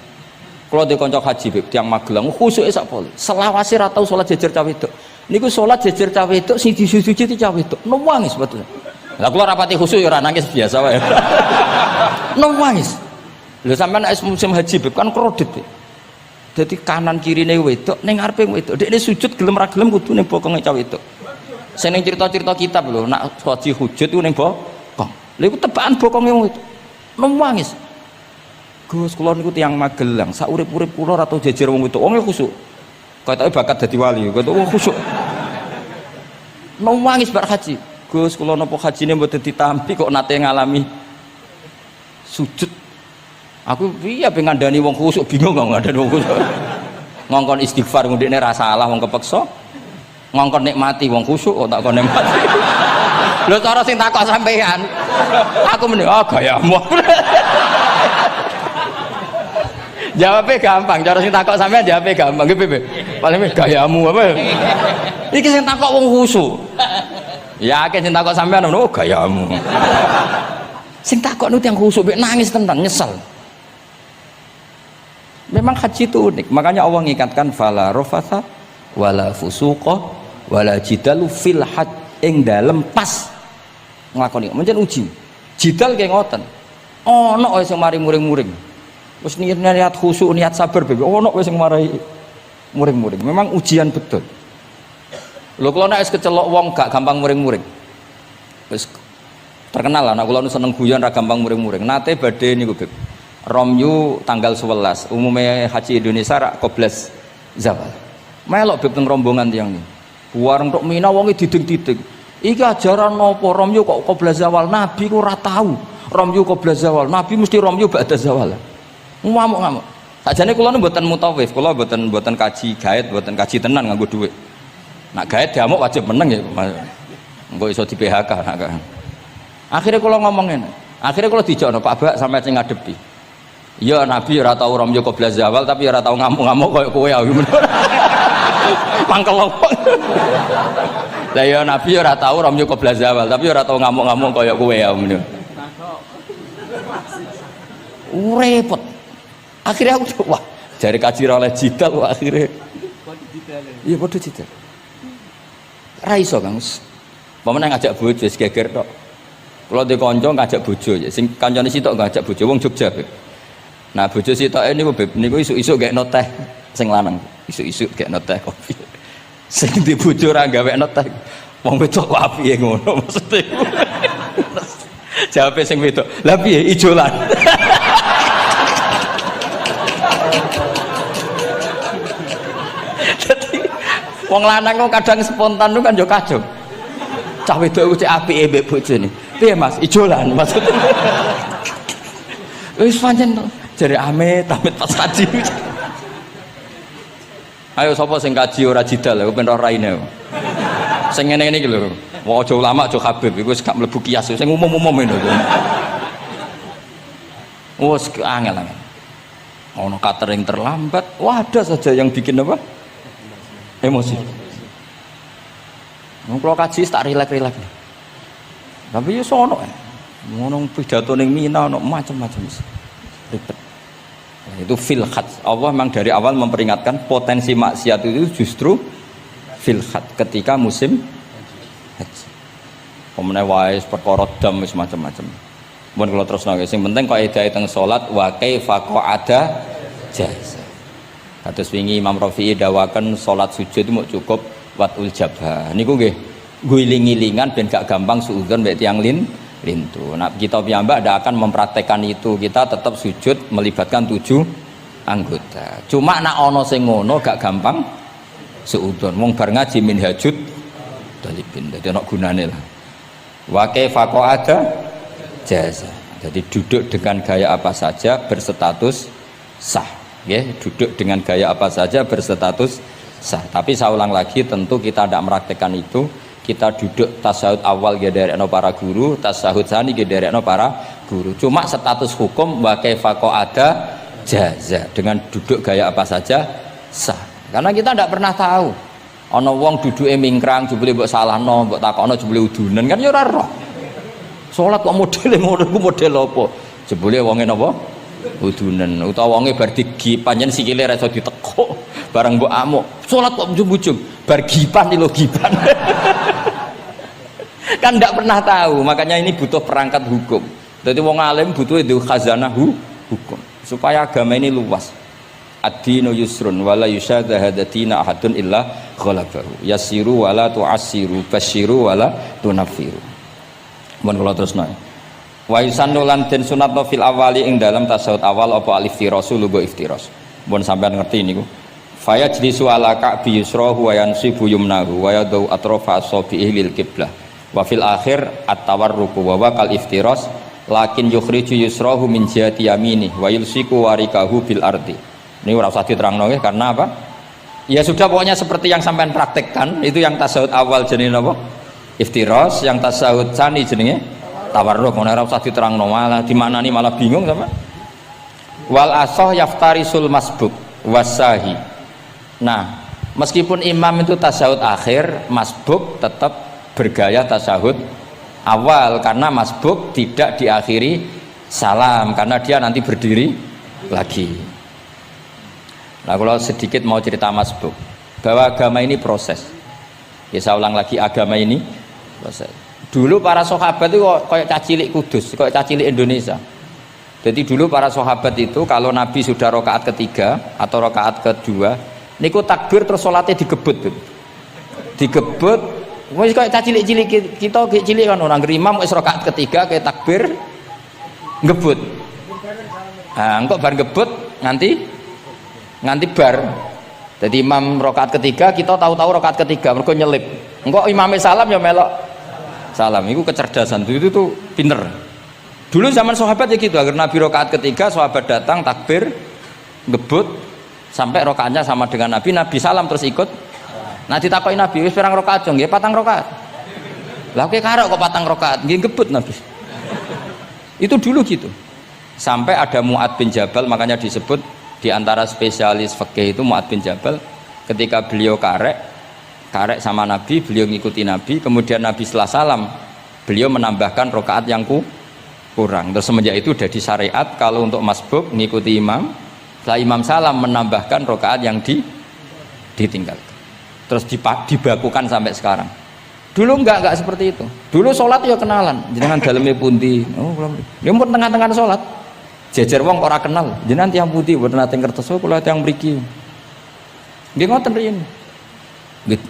Kalau di kanca haji beb tiyang Magelang khusuke sak poli. Selawase ra tau salat jejer cah wedok. Niku salat jejer cah wedok sing disuci cah wedok. Nangis betul. Lah kula rapati khusuk ya ora nangis biasa wae. Nangis. Lho sampean nek musim haji beb kan kredit. Dadi kanan kirine wedok ning ngarepe wedok. Dekne sujud gelem ra gelem kudu ning bokonge cah wedok. Sing ning cerita-cerita kitab lho, nak haji hujud ku ning bokong. Lha iku tebakan bokonge wong wedok. Nangis. Gus kula niku tiyang Magelang, sak urip-urip kula ora tau jejer wong wedok. Wong khusuk. Katoke bakat dadi wali, katoke wong khusuk. Nangis bar haji. Gus kula napa hajine mboten ditampi kok nate ngalami sujud. Aku piye pengen ngandani wong khusuk bingung kok ngandani wong khusuk. Ngongkon istighfar ndekne ra salah wong kepeksa. Ngongkon nikmati wong khusuk kok tak kon nikmati. Lho cara sing takok sampean. Aku mending gayamu. Jawabnya gampang, cara sing takok sampean jawabnya gampang. Nggih piye? Paling gayamu apa? Iki sing takok wong khusuk. Yakin sing takok sampean ngono gayamu. Sing takok nu tiyang khusuk mek nangis tenan nyesel. Memang haji itu unik, makanya Allah ngikatkan fala rafatha wala fusuqa wala jidalu fil hajj ing dalem pas nglakoni. Mencen uji. Jidal kayak ngoten. Ono wae sing mari muring-muring. Wis niat khusuk, niat sabar bebe. Ono wae sing mari muring-muring. Memang ujian betul. Lho kula nek wis kecelok wong gak gampang muring-muring. Wis terkenal lah nek kula seneng guyon ra gampang muring-muring. Nate badhe niku Beb. Romyu tanggal 11. Umume haji Indonesia rak koblas zawal. Melok Beb teng rombongan tiyang niku. Wareng tok Mina wonge diding-diding. Iki ajaran napa Romyu kok koblas zawal? Nabi ku ora tahu. Romyu koblas zawal. Nabi mesti Romyu ba'da zawal. Ngamuk-ngamuk. Sajane kula nu mboten mutawif, kula mboten kaji gaet, mboten kaji tenan nganggo dhuwit. Nak gaet diamuk wajib meneng ya. Engko iso di PHK nak. Akhire kula ngomong ngene. Akhire kula dijakno Pak Bak sampe sing ngadepi. Ya Nabi ora tau Romyo qobla zawal tapi ora tau ngamuk-ngamuk koyo kowe ya. Mangkel opo. Lah ya Nabi ora tau Romyo qobla zawal tapi ora tau ngamuk-ngamuk koyo kowe ya. Repot. Akhirnya aku wah, jari kaji oleh jidal akhirnya. Iya padha jidal. Ra iso Kang. Pamane ngajak bojo wis geger tok. Kula ndek kanca ngajak bojo, sing kancane sitok ngajak bojo wong Jogja. Nah bojo sitoke niku Beb niku isuk-isuk gekno teh sing lanang. Isu-isu kayak noteh kopi. Sing di bojo ora gawekno teh. Wong wedok kok piye ngono maksudnya. Jawabe sing wedok, "Lah piye ijolan?" Dadi wong lanang kok kadang spontan kan yo kacau. Cah wedok cek apike mbek bojone. Piye Mas, ijolan maksudnya. Wis pancen jare amit pas kaji. Ayo sapa sing kaji ora jidal, ben ora raine. Sing ngene-ngene iki lho. Wong aja ulama aja Habib, iku wis gak mlebu kias, sing umum-umum ngono. Wes angel. Ono catering terlambat, wah ada saja yang bikin apa? Emosi. Wong kula kaji tak rileks-rileks. Tapi yo sono. Ngono pidato ning Mina ono macam-macam. Ribet. Nah, itu fil khat. Allah memang dari awal memperingatkan potensi maksiat itu justru fil khat ketika musim haji. Pemene wae perkara dam wis macam-macam. Mun kula terusno sing penting kaidah teng salat wa kaifa qa'ada jaza. Kados wingi Imam Rafi'i dawaken salat sujud itu mau cukup watul jabha. Niku nggih guling-gilingan ben gak gampang suudzon mek tiyang lintu. Nah, kita piyambak tidak akan mempraktekkan itu. Kita tetap sujud melibatkan 7 anggota. Cuma nak ono sing ngono gak gampang suudzon. Wong bar ngaji minhajud talibin. Dadi ono gunane lah. Wa kaifa qa'ada jaza. Jadi duduk dengan gaya apa saja berstatus sah. Ya, duduk dengan gaya apa saja berstatus sah. Tapi saya ulang lagi, tentu kita tidak mempraktekkan itu. Kita duduk tasahud awal gederekno para guru, tasahud sani gederekno para guru. Cuma status hukum wa kaifa qa'ada jaza, dengan duduk gaya apa saja sah. Karena kita tidak pernah tahu. Ana wong duduke mingkrang jebule mbok salahno, mbok takokno jebule udunen kan ya ora roh. Salat kok modele ngono ku model apa? Jebule wonge napa? Udunen. Utawa wonge bar digi panjen sikile ra iso ditekuk. Barang mbok amuk, salat kok ujug-ujug, bar gipan lho gipan. Kan tidak pernah tahu, makanya ini butuh perangkat hukum. Jadi wong alim butuh itu khazanah hukum supaya agama ini luas. Ad-dinu yusrun wala yusyadahadatina ahadun illa ghalabahu. Yasiru wala tu'assiru, basyiru wala tunaffiru. Mun kula terusno. Wa yusannu lan den sunatno fil awali ing dalam tasawuf awal apa al-iftiras lugo iftiras. Mun sampean ngerti niku. Faya jlisu ala ka'bi yusrahu wa yansibu yumnahu wa yadau atrafa asabihi lil qiblah. Wa fil akhir at-tawarruku wa kal iftiras lakin yukhriju yusrahu min jihati yamini wa yulsiku warikahu bil ardi. Ini ora usah diterangno nggih karena apa? Ya sudah pokoknya seperti yang sampean praktekkan, itu yang tasawuf awal jenenge napa? Iftiras, yang tasawuf tsani jenenge tawarruk. Ora usah diterangno malah dimaknani malah bingung sama. Wal asah yaftarisul masbuk wasahi. Nah, meskipun imam itu tasahud akhir, masbuk tetap bergaya tasahud awal karena masbuk tidak diakhiri salam karena dia nanti berdiri lagi. Nah, kalau sedikit mau cerita masbuk bahwa agama ini proses. Ya saya ulang lagi, agama ini proses. Dulu para sahabat itu kayak cacilik Kudus, kayak cacilik Indonesia. Jadi dulu para sahabat itu kalau Nabi sudah rakaat ketiga atau rakaat kedua niku takbir terus sholatnya digebut wis kayak cilik-cilik kita cilik kan orang imam wis rakaat ketiga kayak takbir ngebut. Nah engkau bar ngebut nganti bar. Jadi imam rakaat ketiga kita tahu-tahu rakaat ketiga mergo nyelip. Engkau imamnya salam ya melok salam. Itu kecerdasan itu tuh pinter. Dulu zaman sahabat ya gitu, agar Nabi rakaat ketiga sahabat datang takbir ngebut sampai rokaatnya sama dengan Nabi, Nabi salam terus ikut. Nah ditakoki Nabi, wis pirang rokaat jong? Nggih 4 rokaat. Lah oke karo kok 4 rokaat, nggih ngebut Nabi. Itu dulu gitu. Sampai ada Mu'ad bin Jabal, makanya disebut di antara spesialis fikih itu Mu'ad bin Jabal, ketika beliau karek sama Nabi, beliau ngikuti Nabi, kemudian Nabi setelah salam, beliau menambahkan rokaat yang kurang. Terus semenjak itu jadi syariat kalau untuk masbuk ngikuti imam, setelah imam salam menambahkan rokaat yang ditinggalkan. Terus dibakukan sampai sekarang. Dulu enggak seperti itu. Dulu sholat ya kenalan, jenengan dalemnya pundi. Oh, ya pun tengah-tengah sholat. Jejer wong ora kenal, jenengan tiang putih, boten nate ngertos kula tiang mriki. Nggih ngoten riyen. Nggih.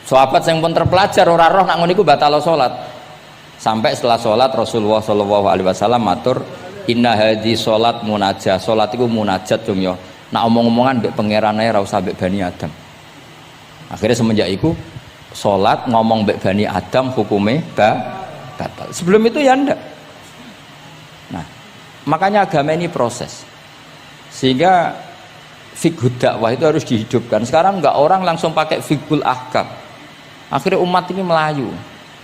Sahabat yang pun terpelajar ora roh nak ngono iku batal salat. Sampai setelah salat Rasulullah sallallahu alaihi wasallam matur, "Inna hadhi salat munajah." Salat iku munajat dong ya. Nak omong-omongan mbek pangerane ora usah mbek Bani Adam. Akhirnya semenjak itu salat ngomong mbek Bani Adam hukume batal. Sebelum itu ya ndak. Nah, makanya agama ini proses. Sehingga fiqhud dakwah itu harus dihidupkan. Sekarang enggak orang langsung pakai fiqhul ahkam. Akhirnya umat ini melayu.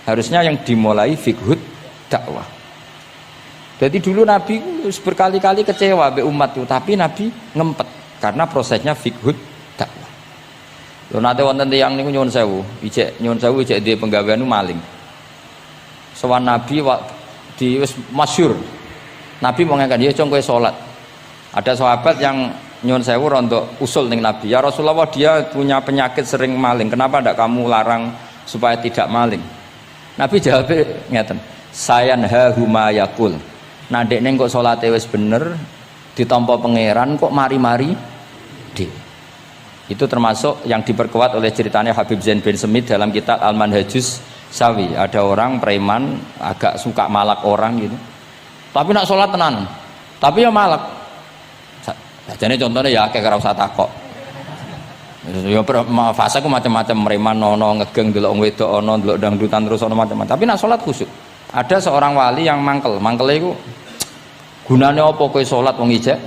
Harusnya yang dimulai fiqhud dakwah. Jadi dulu Nabi berkali-kali kecewa be umat itu, tapi Nabi ngempet karena prosesnya fiqhud dakwah. Lho nate wonten tiyang niku nyuwun sewu, ijek di penggawean maling. Sowan Nabi di wis masyhur. Nabi mau ngangkat dia cong kowe salat. Ada sahabat yang nyuwun sewu rontok usul ning Nabi, ya Rasulullah dia punya penyakit sering maling, kenapa ndak kamu larang supaya tidak maling? Nabi jawab ngeten, sayanha huma yakul. Nah dekne kok salate wis bener ditampa pangeran kok mari-mari di. Itu termasuk yang diperkuat oleh ceritanya Habib Zain bin Semit dalam kitab Al-Manhajus Sawi. Ada orang preman agak suka malak orang gitu, tapi nak sholat tenan, tapi ya malak. Jadi contohnya ya kayak ora usah takok. Ya fase ku macam-macam, preman ono ngegeng delok wong wedok ono delok dangdutan terus ono macam-macam. Tapi nak sholat khusyuk. Ada seorang wali yang mangkele iku gunane apa kowe sholat wong ijek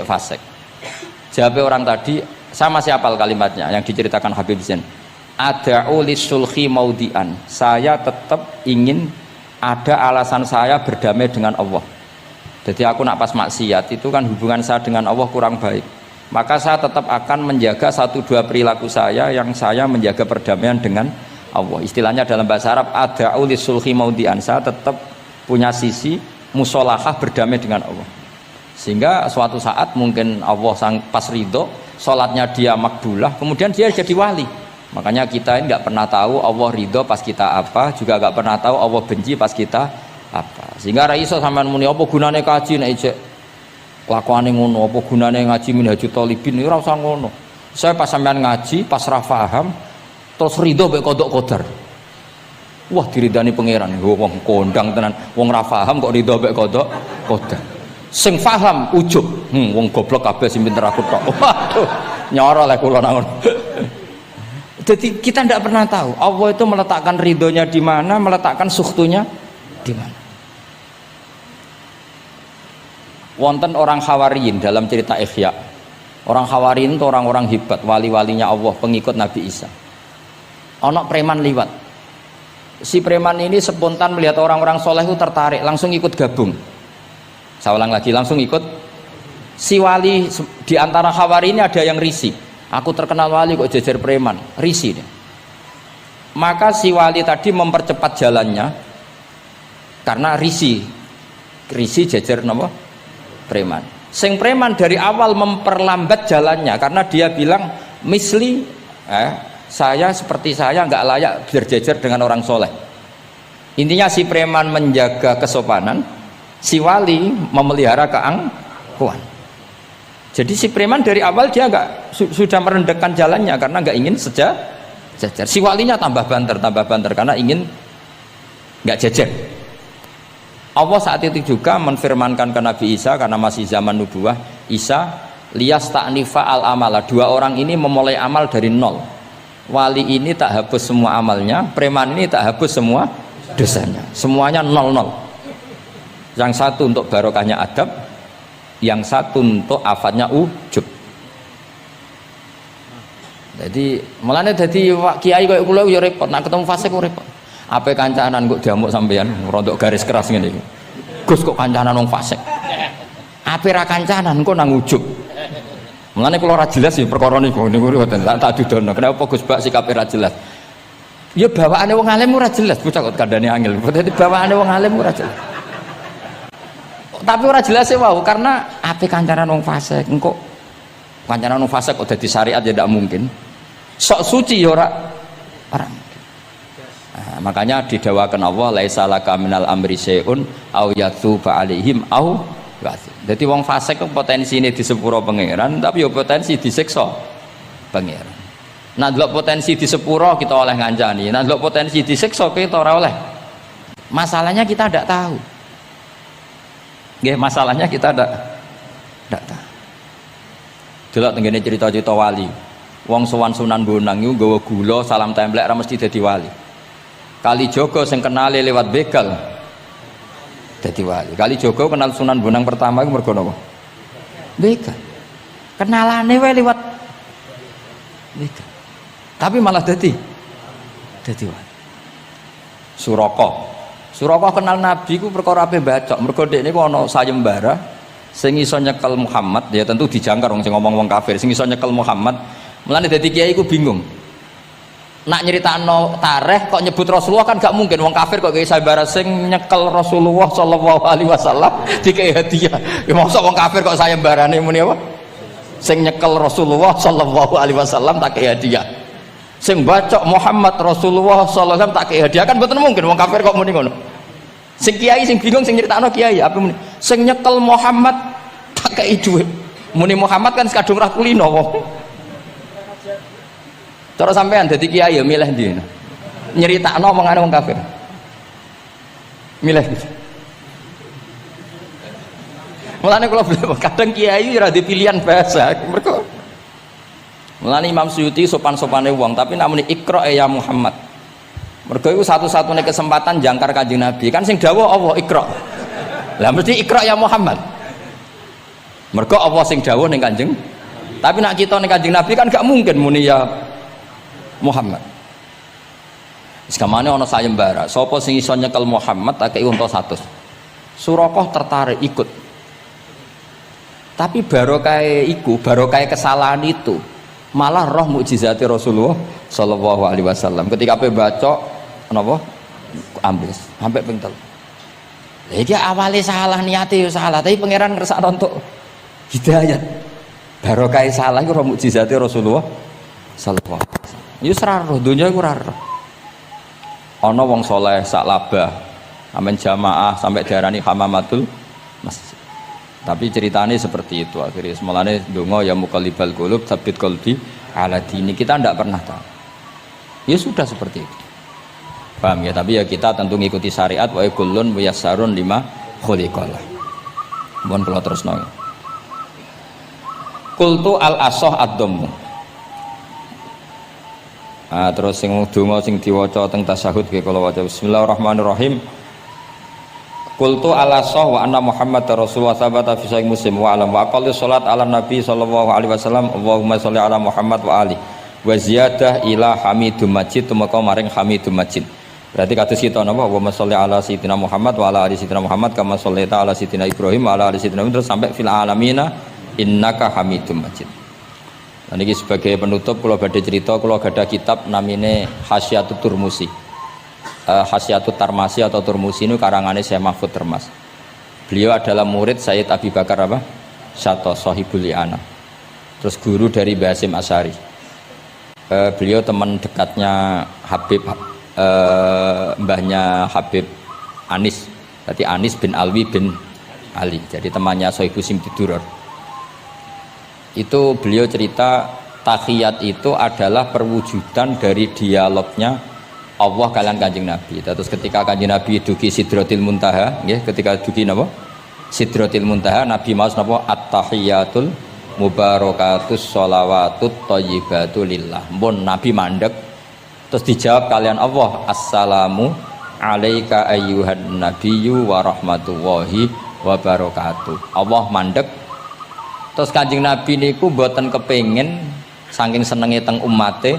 fasik. Jawab orang tadi, sama siapa kalimatnya yang diceritakan Habib Zain. Ada'u lisulhi maudian. Saya tetap ingin ada alasan saya berdamai dengan Allah. Jadi aku nak pas maksiat itu kan hubungan saya dengan Allah kurang baik. Maka saya tetap akan menjaga 1-2 perilaku saya yang saya menjaga perdamaian dengan Allah. Istilahnya dalam bahasa Arab ada'u lisulhi maudian. Saya tetap punya sisi musolahah berdamai dengan Allah. Sehingga suatu saat mungkin Allah sang pas ridho, sholatnya dia makbulah, kemudian dia jadi wali. Makanya kita ini nggak pernah tahu Allah ridho pas kita apa, juga nggak pernah tahu Allah benci pas kita apa. Sehingga raiso sampean muni apa gunane kaji nek ijek kelakuane ngono, apa gunane ngaji Minhajul Thalibin ora usah ngono. Saya pas sampean ngaji, pas ra paham, terus ridho mek kodok kodar. Wah diridani pangeran, wong kondang tenan, wong ra paham kok ridho mek kodok kodar. Sing paham ujub, wong goblok kabeh sing pinter aku tok. Waduh, nyoro lek kula nang ngono. Jadi kita tidak pernah tahu Allah itu meletakkan ridhonya di mana, meletakkan sukhtunya di mana. Wonten orang Hawariyin dalam cerita Ihya. Orang Hawariyin itu orang-orang hebat, wali-walinya Allah, pengikut Nabi Isa. Ono preman liwat. Si preman ini spontan melihat orang-orang soleh itu tertarik, langsung ikut gabung. Saya ulang lagi, langsung ikut. Si wali di antara Hawari ini ada yang risih. Aku terkenal wali kok jejer preman, risih dia. Maka si wali tadi mempercepat jalannya karena risih jejer nama preman. Sing preman dari awal memperlambat jalannya karena dia bilang misli saya seperti saya nggak layak berjejer dengan orang soleh. Intinya si preman menjaga kesopanan, si wali memelihara keangkuhan. Jadi si preman dari awal dia sudah merendahkan jalannya karena nggak ingin sejajar. Si walinya tambah banter karena ingin nggak jejer. Allah saat itu juga menfirmankan ke Nabi Isa karena masih zaman nubuah, Isa liyas ta'nifa al amala. 2 orang ini memulai amal dari nol. Wali ini tak hapus semua amalnya, preman ini tak hapus semua dosanya. Semuanya 0-0. Yang satu untuk barokahnya adab, yang satu untuk afatnya ujub. Jadi mulane dadi kiai koyo kula ya repot, nek ketemu fase kok repot. Ape kancanan kok diamuk sampean rontok garis keras ngene iki. Gus kok kancanan wong fasik. Ape ra kancanan kok nang ujub. Mulane kula ora jelas ya perkara niku ngoten tak dudono. Kenapa Gus Bak sikape ra jelas? Ya bawaane wong alim ora jelas, bocah kok kandhane angel. Dadi bawaane wong alim ora jelas. Tapi ora jelas ya wow, karena ape kancanan wong fasik engko kancanan wong fasik kok dadi syariat ya ndak mungkin. Sok suci ya ora nah, makanya didawakan Allah laisa laka minal amri syai'un au yatuba alaihim au ya'dzib. Dadi wong fasik kok potensi ini disepuro pangeran tapi ya potensi disiksa pangeran. Nah delok potensi di sepuro kita oleh ngancani, nah delok potensi di siksa kita ora oleh. Masalahnya kita tidak tahu. Nggih, masalahnya kita tidak tahu. Delok tengene cerita-cerita wali. Wong sowan Sunan Bonang iku nggawa gula salam templek ra mesti dadi wali. Kali Jogo sing kenale lewat begal dadi wali. Kali Jogo kenal Sunan Bonang pertama iku mergo napa? Begal. Kenalane wae lewat begal. Tapi malah dadi wali. Suraka kenal Nabi ku perkara ape bacok. Mergo dekne ku ana sayembara sing iso nyekel Muhammad, ya tentu dijangkar wong sing ngomong wong kafir, sing iso nyekel Muhammad. Mulane dadi kiai ku bingung. Nak nyeritakno tarikh kok nyebut Rasulullah kan gak mungkin wong kafir kok kiai sayembara sing nyekel Rasulullah sallallahu alaihi wasallam dikei hadiah. Ya mosok wong kafir kok sayembarane muni apa? Sing nyekel Rasulullah sallallahu alaihi wasallam tak kei hadiah. Sing bacok Muhammad Rasulullah sallallahu alaihi wasallam tak kei hadiah kan mboten mungkin wong kafir kok muni ngono. Sing kiai sing bingung sing nyeritakno kiai apa muni? Sing nyekel Muhammad tak kei dhuwit. Muni Muhammad kan kadung ra kulino wong. Cara sampean dadi kiai ya milih ndi? Nyeritakno omongane wong kafir. Milih. Mulane kula kadang kiai ora di pilihan bahasa. Mergo mulane Imam Suyuti sopan-sopane wong, tapi namune Iqra ya Muhammad. Mergo iku satu-satunya kesempatan jangkar Kanjeng Nabi. Kan sing dawuh Allah Iqra. Lah mesti Iqra ya Muhammad. Mergo Allah sing dawuh ning Kanjeng. Tapi nak kita ning Kanjeng Nabi kan gak mungkin muni ya Muhammad. Sekamane ana sayembara, sapa sing iso nyekel Muhammad tak kei unta 100. Suraqah tertarik ikut. Tapi barokah iku, barokah kesalahan itu malah roh mukjizat Rasulullah sallallahu alaihi wasallam. Ketika ape baca napa ambles sampai ping 3. Lah iki awale salah niate yo salah, tapi pangeran ngersakno untuk hidayat. Barokah salah iku roh mukjizat Rasulullah sallallahu alaihi wasallam. Yo seraro donya iku ora ero. Ana wong saleh sak labah amen jamaah sampai diarani hamamatul masjid. Tapi ceritanya seperti itu akhirnya semalane donga ya muqallibal qulub tsabbit qalbi ala dini. Kita tidak pernah tahu. Ya sudah seperti itu. Paham ya? Tapi ya kita tentu ngikuti syariat wa kullun muyassarun lima khuliqalah. Mohon kula terusno. Qultu al asah ad-dhammu. Terus sing donga sing diwaca teng tasyahud nggih kula waca bismillahirrahmanirrahim. Qultu ala sah wa anna Muhammad Rasulullah sabata fi sahih Muslim wa alam wa aqallu salat ala nabi sallallahu alaihi wasallam Allahumma sholli ala Muhammad wa ali wa ziyadah ila hamidum majid tumeka maring hamidum majid. Berarti kados kita napa Allahumma sholli ala sayyidina Muhammad wa ala ali sayyidina Muhammad kama shollaita ala sayyidina Ibrahim wa ala ali sayyidina Ibrahim terus sampai fil alamina innaka hamidum majid. Dan ini sebagai penutup kalau badhe cerita kalau ada kitab namine Hasyatut Turmusi. Hasyatut Tarmasi atau Turmusi ini karangannya Syekh Mahfud Termas. Beliau adalah murid Sayyid Abi Bakar apa? Syato Sohibul Li'ana. Terus guru dari Basim Asyari. Beliau teman dekatnya Habib mbahnya Habib Anis. Jadi Anis bin Alwi bin Ali. Jadi temannya Sohibu Simtiduror. Itu beliau cerita tahiyat itu adalah perwujudan dari dialognya Allah kalian Kanjeng Nabi. Terus ketika Kanjeng Nabi dugi Sidratil Muntaha, nggih, ketika dugi napa? Sidratil Muntaha, Nabi maos napa? At-tahiyatul mubarakatus sholawatut thayyibatu lillah. Mun Nabi mandek terus dijawab kalian Allah, Assalamu alayka ayyuhan nabiyyu wa rahmatullahi wa barakatuh. Allah mandek. Terus Kanjeng Nabi niku mboten kepengin saking senenge teng umate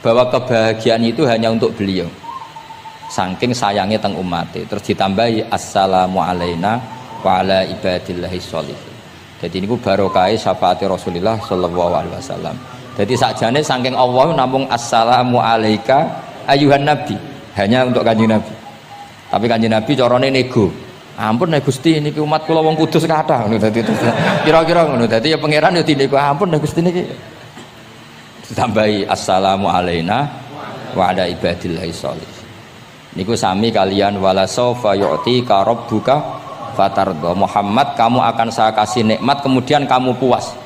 bahwa kebahagiaan itu hanya untuk beliau. Saking sayangnya teng umate. Terus ditambahi assalamu alaina wa ala ibadillahi sholihin. Jadi niku barokah syafaat Rasulullah sallallahu alaihi wasallam. Jadi sakjane saking Allah namung assalamu alaika ayuhan nabi, hanya untuk Kanjeng Nabi. Tapi Kanjeng Nabi carane nego. Ampun nek Gusti niki umat kula wong kudus kathah ngono dadi kira-kira ngono. Dadi ya pangeran ya dinego ampun nek Gusti niki ditambahi assalamu alaina wa ala ibadillahi sholihin. Niku sami kalian wala saufa yu'tika rabbuka fatardo. Muhammad kamu akan saya kasih nikmat kemudian kamu puas.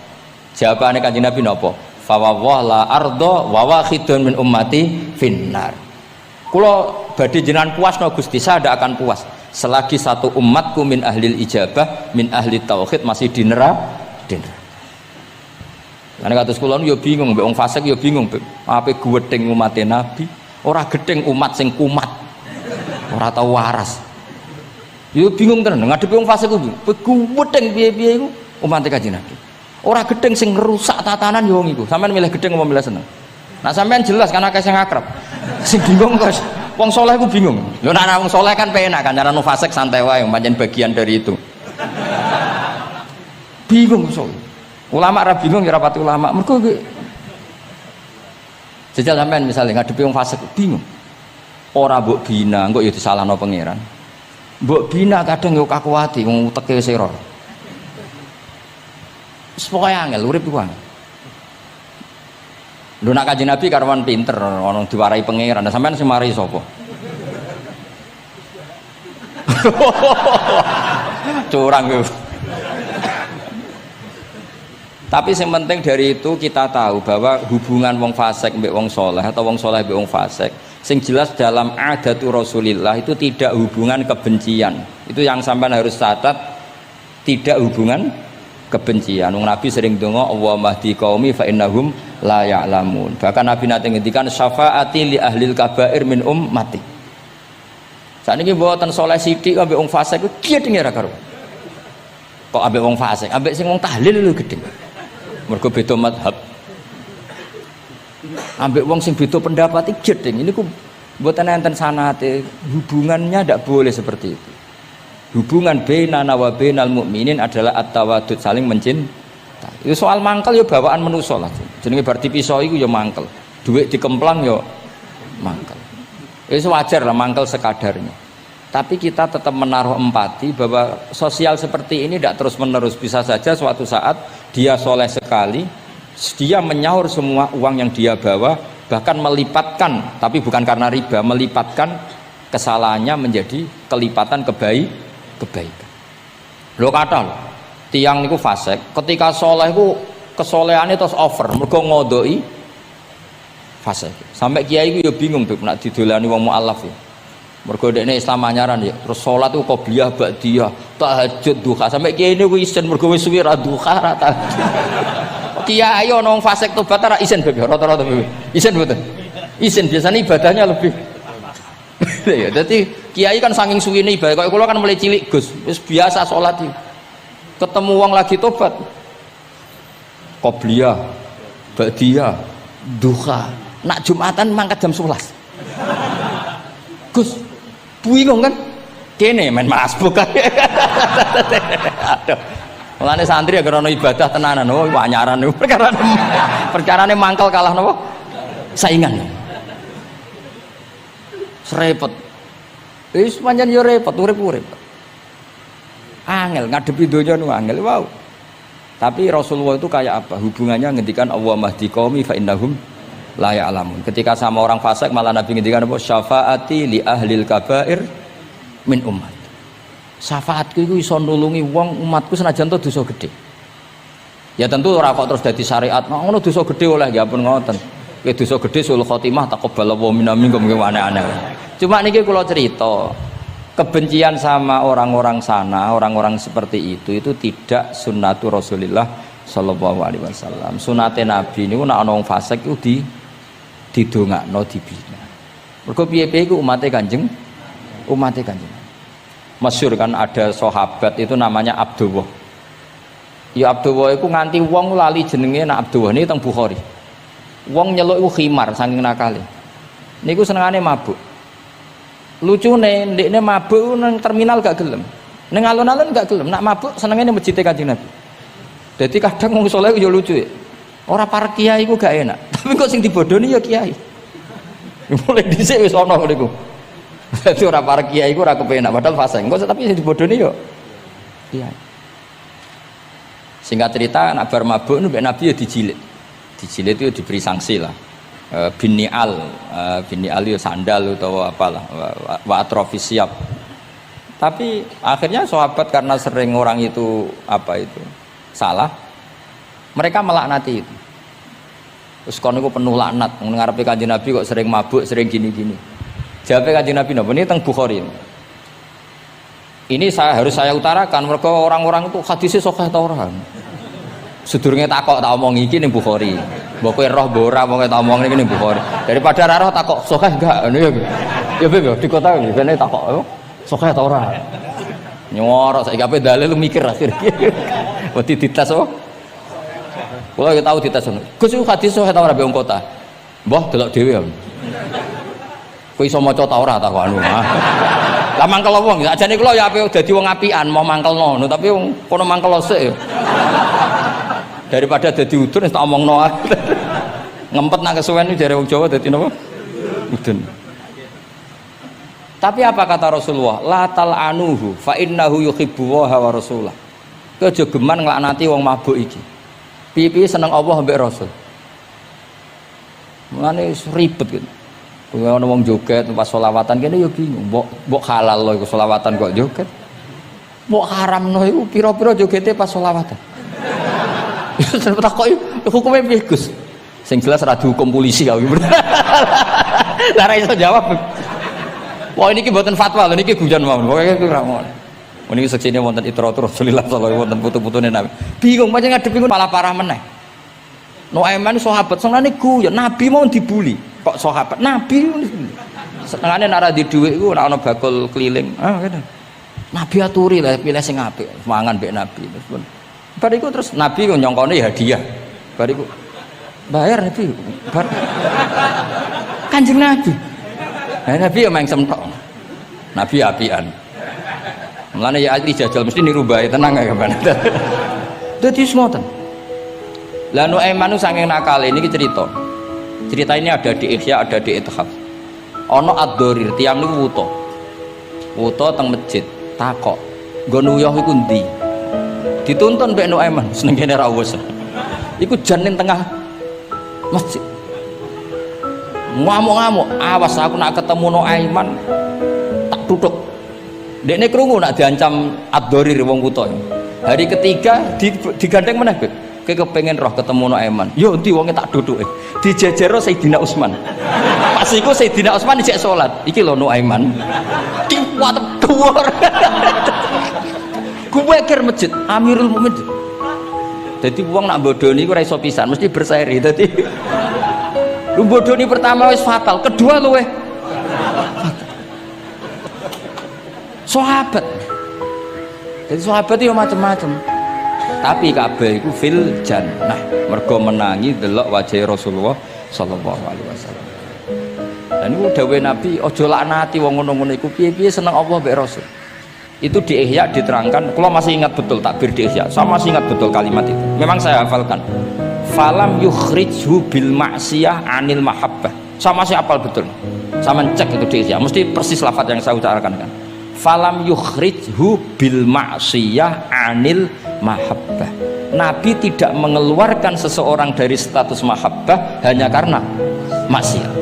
Jawabannya Kanjeng Nabi napa? fa la ardo wa wahidun min ummati finnar. Kula badhe jenengan puas no Gusti, saya tidak akan puas selagi satu umatku min ahlil ijabah, min ahli tauhid masih di neraka. Lan kados kula yo bingung mbek wong fasik yo bingung ape gedeng umat Nabi, ora gedeng umat sing kumat. Ora tau waras. Yo bingung tenan ngadepi wong fasik ku. Gedeng piye-piye iku umat Kanjeng Nabi. Ora gedeng sing ngerusak tatanan yo wong iku. Sampeyan milih gedeng apa milih seneng? Nah sampeyan jelas kan akeh sing akrab. Sing bingung kok wong saleh ku bingung. Lho nek wong saleh kan penak kan cara fasik santai wae pancen bagian dari itu. Bingung soal. Ulama ra bingung ya rapati ulama. Mergo jajal sampean misalnya ngadepi wong fasik bingung. Ora mbok bina, engko ya disalahno pangeran. Mbok bina kadang yo kakuwati wong uteke wis ora. Wis pokoke angel urip ku angel. Lho nak Kanjeng Nabi karwan pinter ana diwarai pangeran. Sampean sing mari sapa? Curang yo. Tapi yang penting dari itu kita tahu bahwa hubungan wong fasik mbek wong soleh atau wong soleh mbek wong fasik, sing jelas dalam adatu Rasulillah itu tidak hubungan kebencian. Itu yang sampean harus catat, tidak hubungan kebencian. Wong Nabi sering donga Allahumma hdi qaumi fa innahum la ya'lamun. Bahkan Nabi nate ngendikan syafaati li ahlil kabair min ummati. Sakniki mboten soleh sithik ambek wong fasik ku gedenge ra karo. Kok ambek wong fasik, ambek sing wong tahlil lho gedeng. Mergo beda madhab. Ambek wong sing beda pendapat iki gedeng. Ini ku mboten enten sanate, hubungannya tidak boleh seperti itu. Hubungan bainana wa bainal mukminin adalah at-tawaddud, saling mencintai. Itu soal mangkel ya bawaan manusa lah. Jenenge bar dipisah iku ya mangkel. Duit dikemplang ya mangkel. Itu wajar lah mangkel sekadarnya. Tapi kita tetap menaruh empati bahwa sosial seperti ini tidak terus menerus. Bisa saja suatu saat dia soleh sekali, dia menyaur semua uang yang dia bawa, bahkan melipatkan, tapi bukan karena riba, melipatkan kesalahannya menjadi kelipatan kebaikan. Lo kata lo, tiang niku fasik, ketika soleh ku kesolehannya terus over, mergo ngodoi fasik. Sampai kiai ku ya bingung tuh nak didolani wong mualaf ya. Mergo dekne Islam anyaran ya, terus salat ku qobliyah ba'diyah, tahajud duha. Sampai kiai niku isen mergo wis suwi ra duha ra tahajud. Kiai ana wong fasik tobat ra isen bebe rata-rata bebe. Isen mboten. Isen biasanya ibadahnya lebih. Ya, dadi kiai kan saking suwine ibadah. Kok kula kan mulai cilik Gus, wis biasa salat iki. Ketemu wong lagi tobat. Qobliyah, ba'diyah, duha. Nak Jumatan mangkat jam 11. Gus, bingung kan? Kene main masbuk kan. Aduh. Mulane santri agar ono ibadah tenanan, oh anyaran niku perkarane mangkel kalah napa? Saingan. Repot. Wis pancen yo repot urip-urip. Angel ngadepi donya nu angel, wow. Tapi Rasulullah itu kayak apa? Hubungannya ngendikan Allahumma hdi qaumi fa innahum la ya'lamun. Ketika sama orang fasik malah Nabi ngendikan apa? Syafaati li ahlil kabair min ummat. Syafaatku iku iso nulungi wong umatku senajan to dosa gedhe. Ya tentu ora kok terus dadi syariat. Ngono dosa gedhe oleh ya pun ngoten. Ki dosa gedhe sul khotimah taqabbalallahu minna minkum aneh-aneh. Cuma niki kula cerita, kebencian sama orang-orang sana, orang-orang seperti itu tidak sunnatur Rasulillah sallallahu alaihi wasallam. Sunate Nabi niku nek ana wong fasik iku didongakno dibina. Mergo piye-piye iku umate Kanjeng. Masyhur kan ada sahabat itu namanya Abdullah. Ya Abdullah itu nganti wong lali jenenge nak Abdullah ini teng Bukhari. Wong nyeluk iku khimar saking nakale. Niku senengane mabuk. Lucune ndekne mabuk nang terminal gak gelem. Ning alun-alun gak gelem, nak mabuk senenge ning masjid Kanjeng Nabi. Dadi kadang wong saleh yo lucu ya. Ora para kiai iku gak enak, tapi kok sing dibodoni ya kiai. Mulai dhisik wis ana ngene iku. Dadi ora para kiai iku ora kepenak padahal fase. Engko tapi sing dibodoni yo kiai. Singkat cerita anak bar mabuk mbek Nabi ya dijilid. Dijilid itu diberi sanksi lah. Binial ya sandal atau apalah wa atrofis siap. Tapi akhirnya sahabat karena sering orang itu salah, mereka melaknati itu. Terus kono iku penuh laknat, ngarepe Kanjeng Nabi kok sering mabuk, sering gini-gini. Jawabe Kanjeng Nabi napa? Ini teng Bukhari. Ini harus saya utarakan mereka orang-orang itu hadisnya sahih ta ora. Sedurunge takok tak omong iki ning Bukhari. Mbok kowe roh mbok ora wong tak omong iki ning Bukhari. Daripada ra roh takok sahih enggak ngono ya. Ya beb di kota iki kene takok sahih ta ora. Nyorok saiki ape dalil lu mikir akhir iki. Wedi dites apa? Kula ya tau dites ngono. Gus iku hadis sahih ta ora be wong kota. Mbah delok dhewe. Kowe iso maca ta ora tak anu. Lah mangkel wong, ajane kula ya ape dadi wong apian mau mangkelno, tapi wong kono mangkel sik ya. Daripada dadi udun wis tak omongno ae. Ngempet nang kesuwen jare wong Jawa dadi napa? Udun. Tapi apa kata Rasulullah? La tal'anuhu fa innahu yuhibbu wa rasulah. Kowe aja geman nglaknati wong mabuk iki. Piye-piye seneng Allah mbek Rasul. Mulane ribet gitu. Kowe ana wong joget pas selawatan kene ya bingung, mbok halal lho iku selawatan kok joget. Mbok haramno iku pira-pira jogete pas selawatan. Terus takoki hukume piye Gus? Sing jelas ora dihukum polisi kok. Lah ra iso jawab. Wah ini mboten fatwa lho niki guyon mawon. Pokoke iku ora ngono. Niki seksine wonten itratur Rasulullah sallallahu alaihi wonten putu-putune Nabi. Bingung pancen ngadepi malah parah meneh. Nuaiman sahabat senengane guyon, Nabi mau dibuli. Kok sahabat Nabi senengane nek ora di dhuwit iku nek ana bakul keliling. Ah ngene. Nabi aturi lah pilih sing apik, mangan mbek Nabi terus pun. Bariku terus Nabi nyongkone ya hadiah. Bariku bayar Nabi. Kanjeng Nabi. Nah, Nabi ya main semtok. Nabi apian. Mulane ya ahli jajal mesti niru bae tenang ya kan. Dadi ngoten. Lah Nuaiman ku saking nakale niki cerita. Cerita ini ada di Ihya, ada di Ithaf. Ono ad-Dorir, tiang niku wuto. Wuto teng masjid, takok. Nggo nuyuh iku ndi? Dituntun mbek Nuaiman, seneng kene ra wis. Iku jan ning tengah masjid. Ngamuk-ngamuk, awas aku nak ketemu Nuaiman tak tutuk. Dekne krungu nak diancam ad-Dorir wong wuto. Hari ketiga digandeng meneh, Beb. Kowe kepengin roh ketemu Nuaiman. Yo endi wonge tak duduke. Dijejero Sayyidina Utsman. Pas iku Sayyidina Utsman isih salat. Iki lho Nuaiman. Kuwat dhuwur. Kuwe kir masjid Amirul Mukminin. Dadi wong nak bodoni iku ora iso pisan, mesti berseri. Dadi lu bodoni pertama wis fatal, kedua luweh sahabat. Jadi sahabat itu macam-macam. Tapi kabeh iku fil jannah, mergo menangi delok wajah Rasulullah sallallahu alaihi wasallam. Dan itu dawuh Nabi, aja laknati wong ngono-ngono iku piye-piye seneng Allah mbek Rasul. Itu di Ihya diterangkan, kalau masih ingat betul takbir di Ihya, saya masih ingat betul kalimat itu. Memang saya hafalkan. Falam yukhrijhu bil ma'siyah anil mahabbah. Saya masih hafal betul. Saya mencek itu di Ihya, mesti persis lafaz yang saya ucapkan kan. Falam yukhrijhu bil ma'siyah anil mahabbah. Nabi tidak mengeluarkan seseorang dari status mahabbah hanya karena maksiat.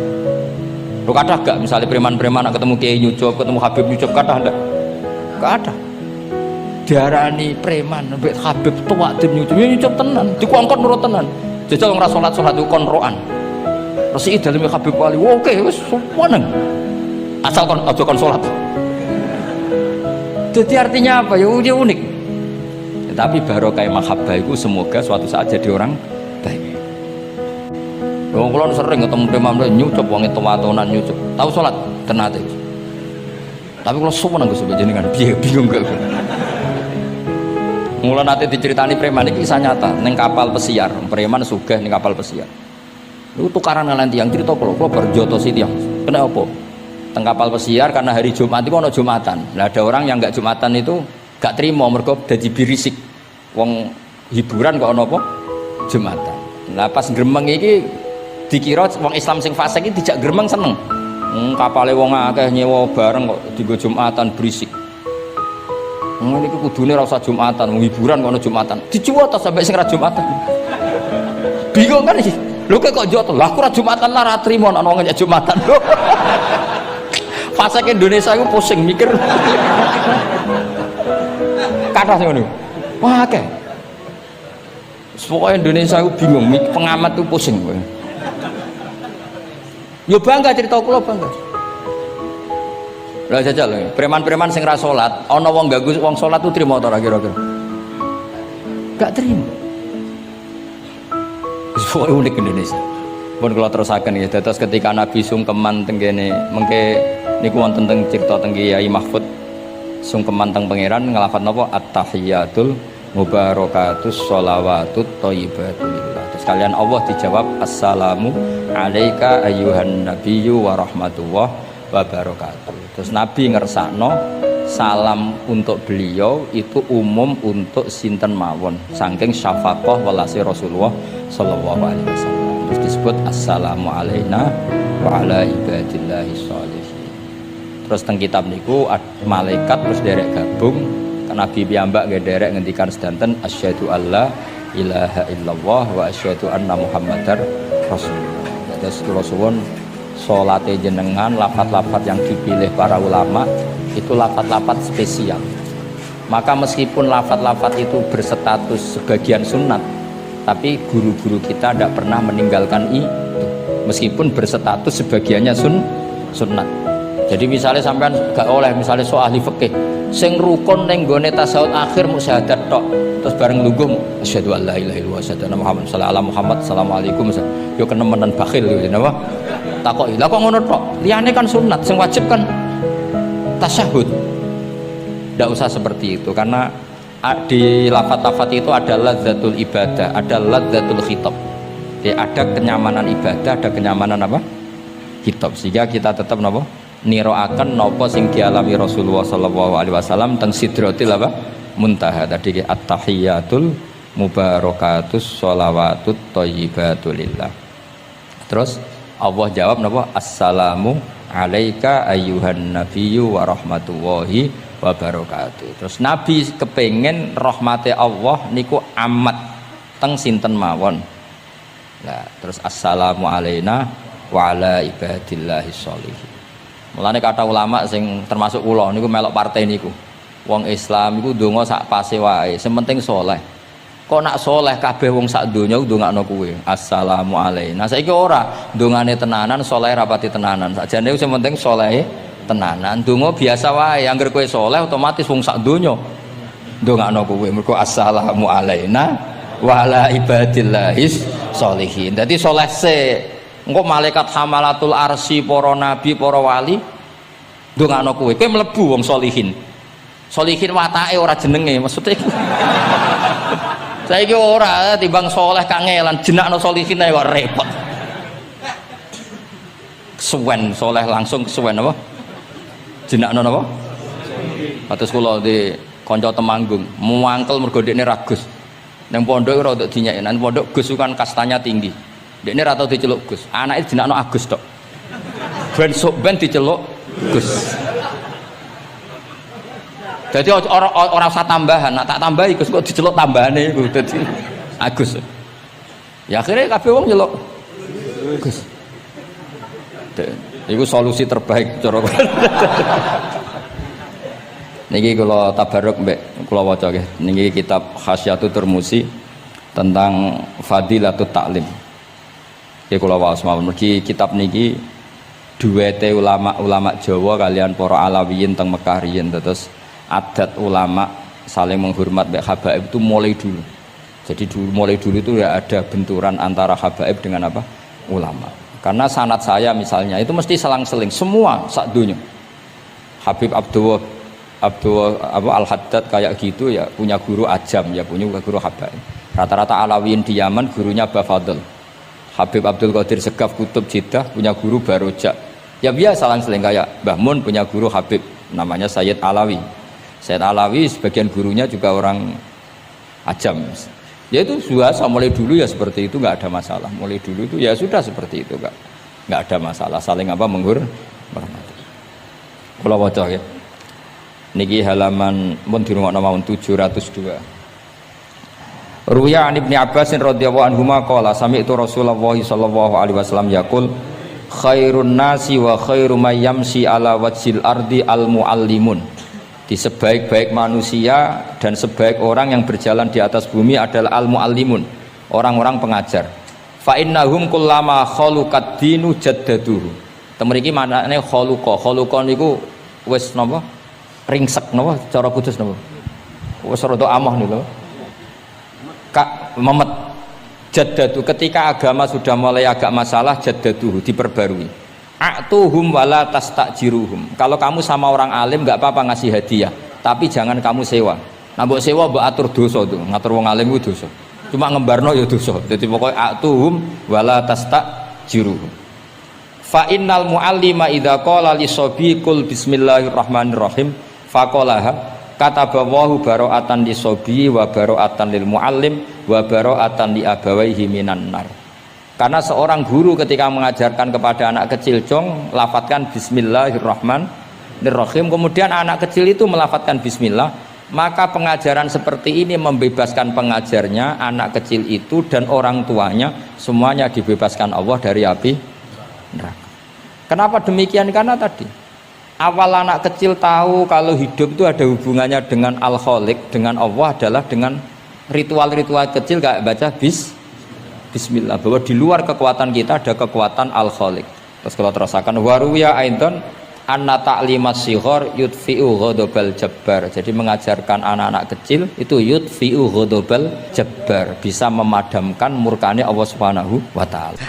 Lu kata gak misalnya preman-preman ketemu Kiai nyucup, ketemu Habib nyucup, kata enggak? Gak ada. Diarani preman mbek Habib tuwak dem nyucup tenan, dikongkon nurut tenan. Jajal ora salat-salat iku konroan. Resiki daleme Habib wali. Oke wis seneng. Asal kon aja kon salat. Jadi artinya apa? Ya unik. Tapi barokah mahabbah itu semoga suatu saat jadi orang baik. Wong kula sering ketemu preman nyucup wong tuwa-tuwanan nyucup. Tahu salat tenate. Tapi kalau semua nanggus jenengan bingung gak? Mula nanti diceritani preman ini kisah nyata. Neng kapal pesiar, preman sugih neng kapal pesiar. Lu tukaran ngalen tiang cerita kalau berjotos tiang. Kenapa? Teng kapal pesiar karena hari Jumat itu ono Jumatan. Nah ada orang yang nggak Jumatan itu gak terima mergo dadi birisik. Wong hiburan kok ono apa? Jumatan. Nah pas gremeng iki dikira wong Islam sing fasik iki dijak gremeng seneng. Kapale wong akeh nyewa bareng kok dienggo Jumatan berisik. Ngene iki kudune ora usah Jumatan, wong hiburan kok ono Jumatan. Dicuwot ta sampai sing ra Jumatan. Bingung kan iki. Lho kok jot lah aku ra Jumatan lah ra trimo ana wong nyek Jumatan. Fasik Indonesia itu pusing mikir. Kathah sing ngono. Wah akeh. Pokoke Indonesia itu bingung, pengamat itu pusing. Yo bangga cerita kula bangga. Lah jajal lho, preman-preman sing ra salat, ana wong ganggu wong salat ku trimo ta ora kira-kira? Gak trimo. Wis unik Indonesia. Pun kula terusaken ya, dados ketika Nabi sungkeman teng kene mengke niku wonten teng cerita teng Kiai Mahfud sungkeman teng pangeran ngelafat napa at-tahiyatul mubarakatus sholawatut thayyibatulillah. Terus kalian Allah dijawab assalamu alaika ayyuhan nabiyyu wa rahmatullah wa barakatuh. Terus Nabi ngersakno salam untuk beliau itu umum untuk sinten mawon saking syafaqah welase Rasulullah sallallahu alaihi wasallam. Terus disebut assalamu alaina wa ala ibadillahi sholihin. Terus teng kitab niku malaikat terus derek gabung Nabi piyambak nggih derek ngendikan sedanten asyhadu alla ilaha illallah wa asyhadu anna muhammadar rasulullah. Terus kula suwun salate jenengan lafaz-lafaz yang dipilih para ulama itu lafaz-lafaz spesial. Maka meskipun lafaz-lafaz itu berstatus sebagian sunat, tapi guru-guru kita tidak pernah meninggalkan itu meskipun berstatus sebagiannya sunat. Jadi misalnya sampean gak oleh misalnya soal ahli fikih sing rukun ning gone tasawuf akhir mu syahadat tok terus bareng lungguh asyhadu alla ilaha illallah wa asyhadu anna muhammadan sallallahu Muhammad assalamualaikum yo kenemenan bakhil yo napa takoki lha kok ngono tok liyane kan sunat sing wajib kan tasyahud. Tidak usah seperti itu karena di lafaz-lafaz itu ada ladzatul ibadah, ada ladzatul khitab. Ya, ada kenyamanan ibadah, ada kenyamanan apa? Khitab. Sehingga kita tetap napa? Niroaken napa sing dialami Rasulullah sallallahu alaihi wasallam teng sidratil apa? Muntaha. Tadi at-tahiyatul mubarakatus sholawatut thayyibatulillah. Terus Allah jawab napa? Assalamu alaika ayyuhan nabiyyu wa rahmatullahi wa barakatuh. Terus Nabi kepengen rahmate Allah niku amat teng sinten mawon. Nah, terus assalamu alaina wa ala ibadillahi sholihin. Mulane kata ulama sing termasuk kula niku melok partai niku. Wong Islam iku ndonga sak pase wae, sing penting saleh. Kok nak saleh kabeh wong sak donya ndongakno kuwe. Assalamu alaina. Saiki ora ndongane tenanan, saleh rapati tenanan. Sakjane sing penting saleh tenanan. Ndonga biasa wae, anggere kowe saleh otomatis wong sak donya ndongakno kuwe. Mergo assalamu alaina wa ala ibadillahis sholihin. Dadi saleh se engko malaikat hamalatul arsy para nabi para wali ndongakno kowe kowe mlebu wong sholihin. Sholihin watake ora jenenge maksudnya iku. Saiki ora timbang saleh kangelan jenakno sholihin ae kok repot. Kesuwen saleh langsung kesuwen apa? Jenakno napa? Atus kula di kanca Temanggung muangkel mergo dekne ragus. Nang pondok ora untuk dinyek, nang pondok Gus kan kastanya tinggi. Dekne ra tau diceluk Gus. Anake jenakno Agus tok. Ben diceluk Gus. Jadi orang usah tambahan, nak tak tambahi Gus kok diceluk tambahane iku dadi Agus. Ya akhirnya kabeh wong nyeluk Gus. Iku solusi terbaik cara. Niki kula tabarruk mbek kula waca nggih. Niki kitab Khasyatul Turmusi tentang Fadilatut Ta'lim. Nggih kula waos mawon mergi kitab niki duwete ulama Jawa kalian para Alawiyin teng Mekah riyen terus adat ulama saling menghormat mbek habaib itu mulai dulu. Jadi mulai dulu itu ya ada benturan antara habaib dengan apa? Ulama. Karena sanad saya misalnya itu mesti selang-seling semua sak dunya. Habib Abdul Al-Haddad kayak gitu ya punya guru ajam ya punya guru habaib. Rata-rata Alawiyin di Yaman gurunya Bafadl. Habib Abdul Qadir Segaf Kutub Jeddah punya guru Barojak. Ya biasa selang-seling kayak Mbah Mun punya guru Habib namanya Sayyid Alawi. Sayyid Alawi sebagian gurunya juga orang ajam. Ya itu biasa mulai dulu ya seperti itu nggak ada masalah. Mulai dulu itu ya sudah seperti itu nggak ada masalah saling apa menghormati. Kalau waca ya. Niki halaman mun dirungokno mawon 702. Ruya an Ibnu Abbas radhiyallahu anhu qala sami'tu Rasulullah sallallahu alaihi wasallam yaqul khairun nasi wa khairu may yamshi ala wajhil ardi al muallimun. Di sebaik-baik manusia dan sebaik orang yang berjalan di atas bumi adalah al muallimun, orang-orang pengajar. Fa innahum kullama khaluqad dinu jaddaduhu. Temen iki maknane khaluqa niku wis napa? Ringsek napa cara kudus napa? Wis rada amah niku. Memet jaddadu ketika agama sudah mulai agak masalah jaddaduhu diperbarui. A'tuhum wala tastajiruhum. Kalau kamu sama orang alim enggak apa-apa ngasih hadiah, tapi jangan kamu sewa. Nah mbok sewa mbok atur dosa tuh, ngatur wong alim ku dosa. Cuma ngembarno ya dosa. Dadi pokoke a'tuhum wala tastajiruhum. Fa innal muallima idza qala li sabi qul bismillahirrahmanirrahim faqalaha katabawahu bara'atan li sabi wa bara'atan lil muallim wa bara'atan li abawaihi minan nar. Karena seorang guru ketika mengajarkan kepada anak kecil jong lafadzkan bismillahirrahmanirrahim, kemudian anak kecil itu melafadzkan bismillah, maka pengajaran seperti ini membebaskan pengajarnya, anak kecil itu dan orang tuanya semuanya dibebaskan Allah dari api neraka. Kenapa demikian? Karena tadi awal anak kecil tahu kalau hidup itu ada hubungannya dengan Al-Khaliq, dengan Allah adalah dengan ritual-ritual kecil kayak baca bismillah, bahwa di luar kekuatan kita ada kekuatan Al-Khaliq. Terus kalau terasakan waruya aidan anna ta'limas sighar yudfi'u ghadabal jabbar. Jadi mengajarkan anak-anak kecil itu yudfi'u ghadabal jabbar, bisa memadamkan murkanya Allah Subhanahu wa taala.